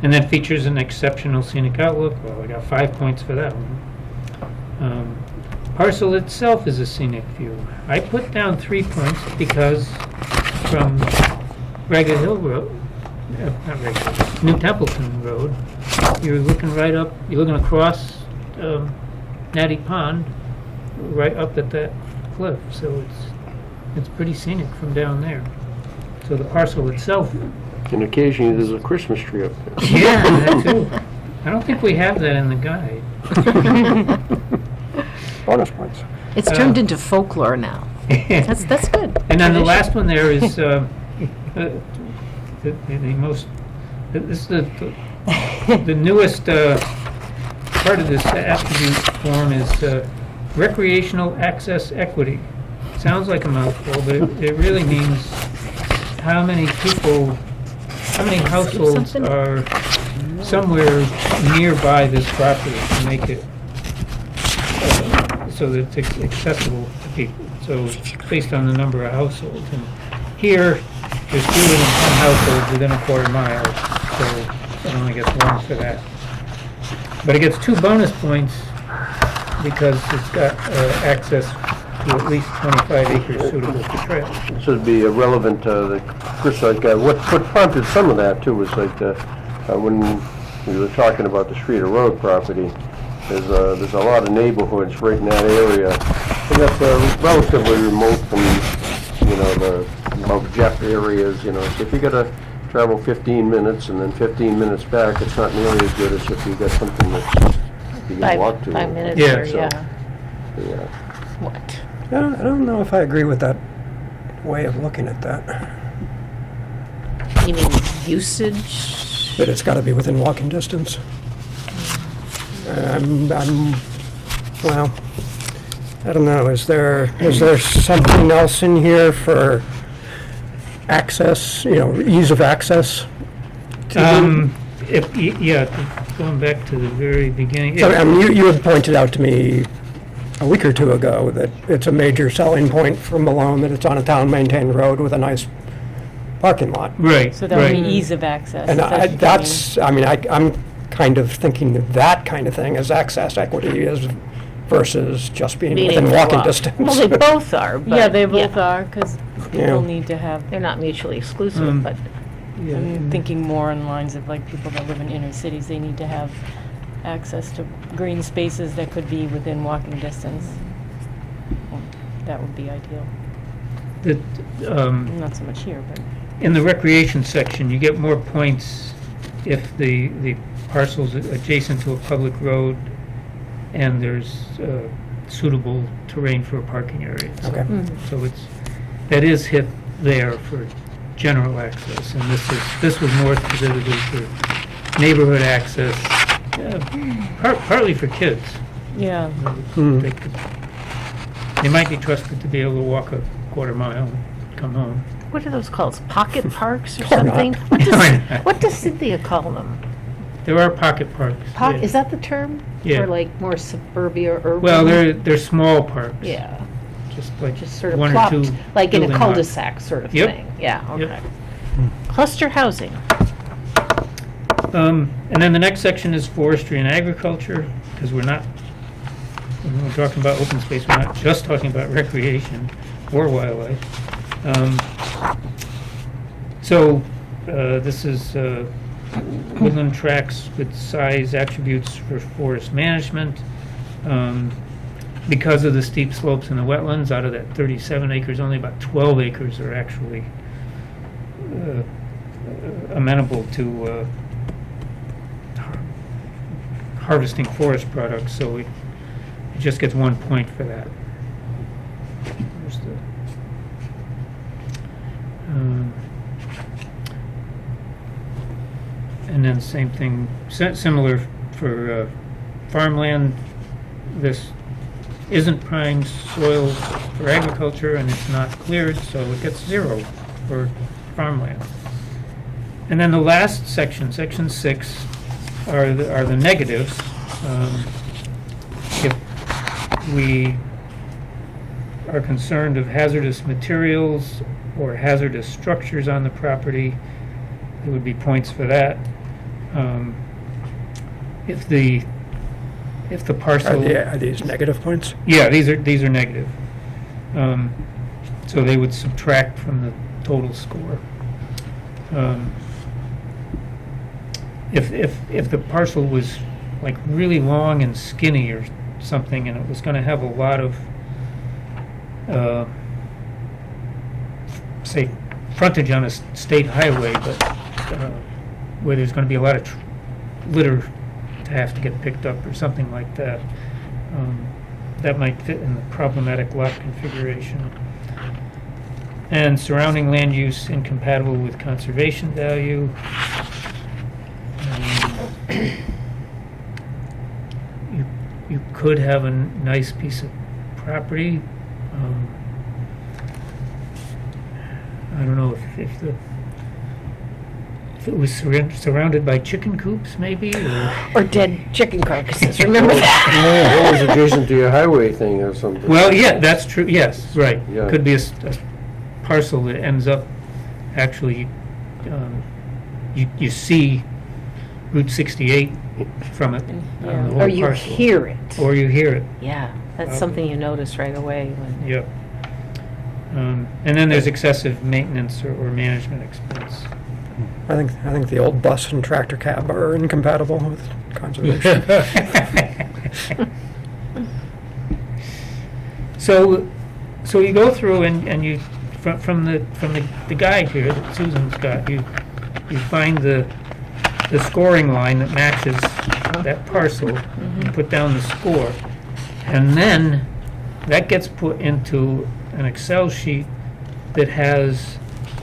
Speaker 5: And that features an exceptional scenic outlook. Well, I got 5 points for that one. Parcel itself is a scenic view. I put down 3 points because from Ragged Hill Road, not Ragged Hill, New Templeton Road, you're looking across Natty Pond, right up at that cliff. So it's pretty scenic from down there. So the parcel itself.
Speaker 1: And occasionally there's a Christmas tree up there.
Speaker 5: Yeah, that too. I don't think we have that in the guide.
Speaker 4: Bonus points.
Speaker 3: It's turned into folklore now. That's good.
Speaker 5: And then the
Speaker 3: Tradition.
Speaker 5: last one there is the most. This is the newest part of this attribute form is recreational access equity. Sounds like a mouthful, but it really means how many households
Speaker 3: Something.
Speaker 5: are somewhere nearby this property to make it so that it's accessible to people. So it's based on the number of households. And here, there's fewer than 10 households within a quarter mile, so it only gets 1 for that. But it gets 2 bonus points because it's got access to at least 25 acres suitable for trails.
Speaker 1: So it'd be relevant to Chris, what prompted some of that too was when we were talking about the street or road property, there's a lot of neighborhoods right in that area, and that's relatively remote from, the Mount Jeff areas, so if you gotta travel 15 minutes and then 15 minutes back, it's not nearly as good as if you got something that you can walk to.
Speaker 3: 5 minutes
Speaker 5: Yeah.
Speaker 3: or,
Speaker 1: So,
Speaker 3: yeah.
Speaker 1: Yeah.
Speaker 3: What?
Speaker 4: I don't know if I agree with that way of looking at that.
Speaker 3: You mean usage?
Speaker 4: But it's got to be within walking distance. Well, I don't know, is there something else in here for access, ease of access? to them?
Speaker 5: Going back to the very beginning.
Speaker 4: So, I mean, you had pointed out to me a week or two ago that it's a major selling point for Malone, that it's on a town-maintained road with a nice parking lot.
Speaker 5: Right,
Speaker 7: So that would be
Speaker 5: right.
Speaker 7: ease of access.
Speaker 4: And
Speaker 7: if that's what you mean.
Speaker 4: I'm kind of thinking that kind of thing as access equity is versus just being within
Speaker 3: Meaningful
Speaker 4: walking
Speaker 3: walk.
Speaker 4: distance.
Speaker 3: Well, they both are, but.
Speaker 7: Yeah, they both are, because
Speaker 4: Yeah.
Speaker 7: people need to have,
Speaker 3: They're not mutually exclusive, but
Speaker 5: Yeah,
Speaker 7: I'm thinking more in lines of like people that live in inner cities, they need to have access to green spaces that could be within walking distance. That would be ideal. Not so much here, but.
Speaker 5: In the recreation section, you get more points if the parcel's adjacent to a public road and there's suitable terrain for a parking area. So-
Speaker 4: Okay.
Speaker 5: So that is hit there for general access, and this was more specifically for neighborhood access, partly for kids.
Speaker 7: Yeah.
Speaker 5: They could- They might be trusted to be able to walk a quarter mile and come home.
Speaker 3: what are those called? Pocket parks or
Speaker 4: Or not.
Speaker 3: something? What does Cynthia call them?
Speaker 5: There are pocket parks. yeah.
Speaker 3: Is that the term?
Speaker 5: Yeah.
Speaker 3: For like more suburbia, urban?
Speaker 5: Well, they're small parks.
Speaker 3: Yeah,
Speaker 5: Just like
Speaker 3: just sort of
Speaker 5: one or
Speaker 3: plopped,
Speaker 5: two.
Speaker 3: like in a
Speaker 5: building
Speaker 3: cul-de-sac sort of
Speaker 5: Yep.
Speaker 3: thing. Yeah,
Speaker 5: Yep.
Speaker 3: okay. Cluster housing.
Speaker 5: And then the next section is forestry and agriculture, because when we're talking about open space, we're not just talking about recreation or wildlife. This is woodland tracts with size attributes for forest management. Because of the steep slopes in the wetlands, out of that 37 acres, only about 12 acres are actually amenable to harvesting forest products, so it just gets 1 point for that. There's the, and then same thing, similar for farmland. This isn't prime soil for agriculture and it's not cleared, so it gets 0 for farmland. And then the last section, section 6, are the negatives. If we are concerned of hazardous materials or hazardous structures on the property, there would be points for that. If the parcel,
Speaker 4: Are these negative points?
Speaker 5: yeah, these are negative. So they would subtract from the total score. If the parcel was like really long and skinny or something, and it was going to have a lot of, say, frontage on a state highway, but where there's going to be a lot of litter to have to get picked up or something like that, that might fit in the problematic lot configuration. And surrounding land use incompatible with conservation value. You could have a nice piece of property. I don't know if it was surrounded by chicken coops, maybe,
Speaker 3: Or dead chicken carcasses, remember that?
Speaker 1: What was adjacent to your highway thing or something?
Speaker 5: Well, yeah, that's true. Yes, right.
Speaker 1: Yeah.
Speaker 5: Could be a parcel that ends up actually. You see Route 68 from it.
Speaker 7: Yeah.
Speaker 5: on the whole
Speaker 3: Or you
Speaker 5: parcel.
Speaker 3: hear it.
Speaker 5: Or you hear it.
Speaker 3: Yeah, that's something you notice right away when.
Speaker 5: Yep. And then there's excessive maintenance or management expense.
Speaker 4: I think the old bus and tractor cab are incompatible with conservation.
Speaker 5: So you go through and you from the guide here that Susan's got, you find the scoring line that matches that parcel, and put down the score, and then that gets put into an Excel sheet that has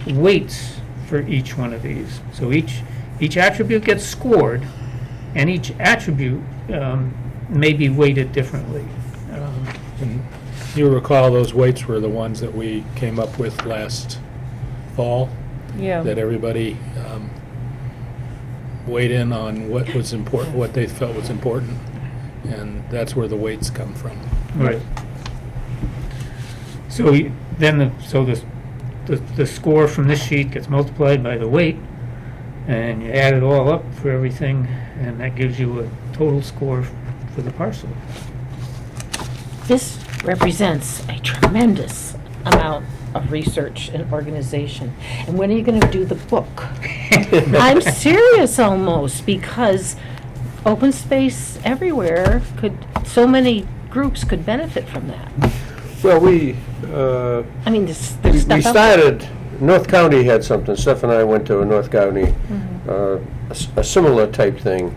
Speaker 5: weights for each one of these. So each attribute gets scored, and each attribute may be weighted differently.
Speaker 2: You recall those weights were the ones that we came up with last fall,
Speaker 7: Yeah.
Speaker 2: that everybody weighed in on what was important, what they felt was important, and that's where the weights come from.
Speaker 5: Right. So then, the score from this sheet gets multiplied by the weight, and you add it all up for everything, and that gives you a total score for the parcel.
Speaker 3: This represents a tremendous amount of research and organization. And when are you going to do the book? I'm serious almost, because open space everywhere so many groups could benefit from that.
Speaker 1: Well,
Speaker 3: I mean, there's
Speaker 1: we
Speaker 3: stuff out there.
Speaker 1: started, North County had something, Steph and I went to a North County, a similar type thing.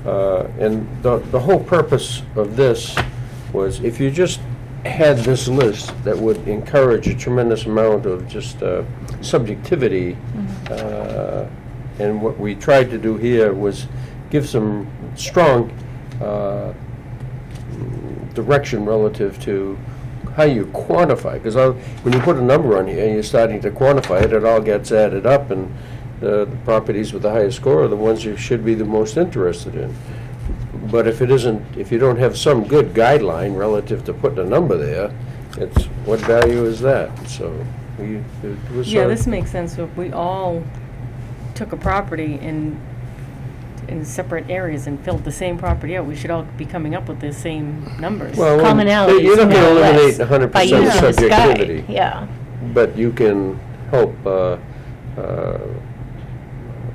Speaker 1: And the whole purpose of this was, if you just had this list that would encourage a tremendous amount of just subjectivity, and what we tried to do here was give some strong direction relative to how you quantify, because when you put a number on here and you're starting to quantify it, it all gets added up, and the properties with the highest score are the ones you should be the most interested in. But if you don't have some good guideline relative to putting a number there, it's, what value is that? So it was
Speaker 7: Yeah, this makes sense. So if we all took a property in separate areas and filled the same property out, we should all be coming up with the same numbers.
Speaker 1: well,
Speaker 3: Commonalities,
Speaker 1: you're not
Speaker 3: more
Speaker 1: going to
Speaker 3: or less,
Speaker 1: eliminate
Speaker 3: by
Speaker 1: 100%
Speaker 3: using this guide.
Speaker 1: subjectivity,
Speaker 3: Yeah.
Speaker 1: but you can help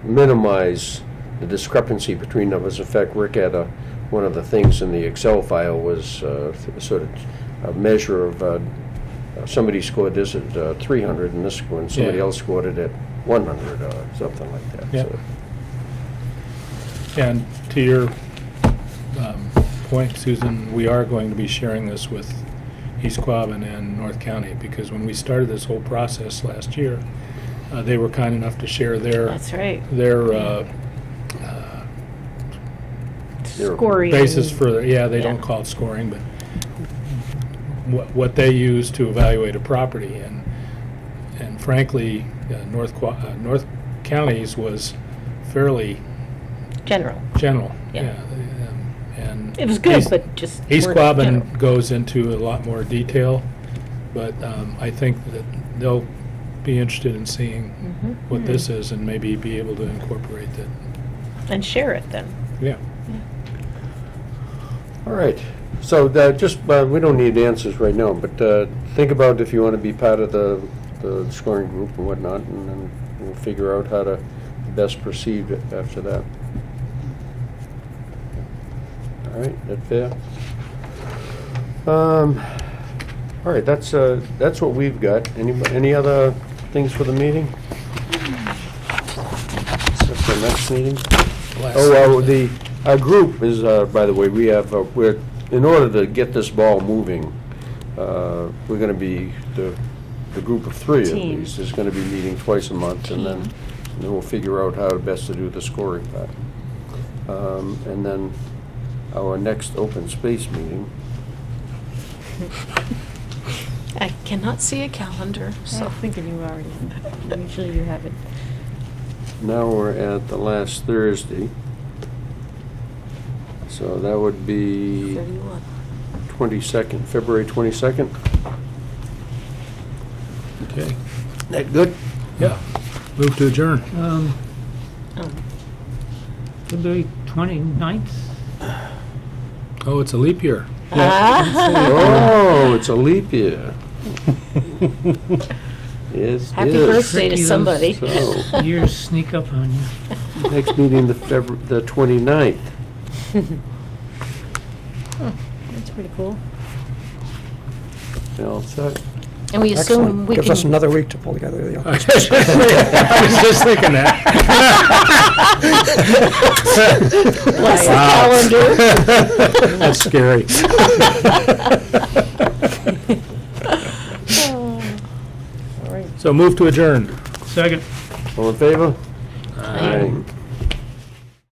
Speaker 1: minimize the discrepancy between numbers. In fact, Rick had one of the things in the Excel file was sort of a measure of somebody scored this at 300 and this one, somebody
Speaker 2: Yeah.
Speaker 1: else scored it at 100 or something like that.
Speaker 2: Yeah.
Speaker 1: So,
Speaker 2: And to your point, Susan, we are going to be sharing this with East Quabbin and North County, because when we started this whole process last year, they were kind enough to share
Speaker 3: That's right.
Speaker 2: their
Speaker 3: Scoring.
Speaker 2: basis for, they
Speaker 3: Yeah.
Speaker 2: don't call it scoring, but what they use to evaluate a property. And frankly, North County's was fairly
Speaker 3: General.
Speaker 2: general.
Speaker 3: Yeah.
Speaker 2: And
Speaker 3: It was good,
Speaker 2: East-
Speaker 3: but just.
Speaker 2: East
Speaker 3: word
Speaker 2: Quabbin
Speaker 3: general.
Speaker 2: goes into a lot more detail, but I think that they'll be interested in seeing what this is and maybe be able to incorporate that.
Speaker 3: And share it then.
Speaker 2: Yeah.
Speaker 1: all right. So just we don't need answers right now, but think about if you want to be part of the scoring group and whatnot, and then we'll figure out how to best proceed after that. All right, that fair? All right, that's what we've got. Any other things for the meeting? Except for the next meeting? Our group is, by the way, we have, in order to get this ball moving, we're going to be, the group of three at
Speaker 7: Team.
Speaker 1: least, is going to be meeting twice a month, and then we'll figure out how best to do the scoring part. And then our next open space meeting,
Speaker 3: I cannot see a calendar,
Speaker 7: I
Speaker 3: so.
Speaker 7: was thinking you already, usually you have it.
Speaker 1: now we're at the last Thursday. So that would be
Speaker 3: 31.
Speaker 1: 22nd, February 22nd.
Speaker 2: Okay.
Speaker 1: That good?
Speaker 2: Yeah. Move to adjourn.
Speaker 3: Oh.
Speaker 5: February 29th?
Speaker 2: Oh, it's a leap year.
Speaker 1: Oh, it's a leap year. Yes,
Speaker 3: Happy
Speaker 1: it is.
Speaker 3: birthday to
Speaker 5: Tricky,
Speaker 3: somebody.
Speaker 1: So,
Speaker 5: Years sneak up on you.
Speaker 1: next meeting, the 29th.
Speaker 7: That's pretty cool.
Speaker 1: All set.
Speaker 3: And we assume we
Speaker 4: Gives us
Speaker 3: can,
Speaker 4: another week to pull together the
Speaker 2: I was just thinking that.
Speaker 3: bless the calendar.
Speaker 2: That's scary.
Speaker 7: All right.
Speaker 2: So move to adjourn.
Speaker 5: Second.
Speaker 1: All in favor?
Speaker 3: Aye.
Speaker 1: Aye.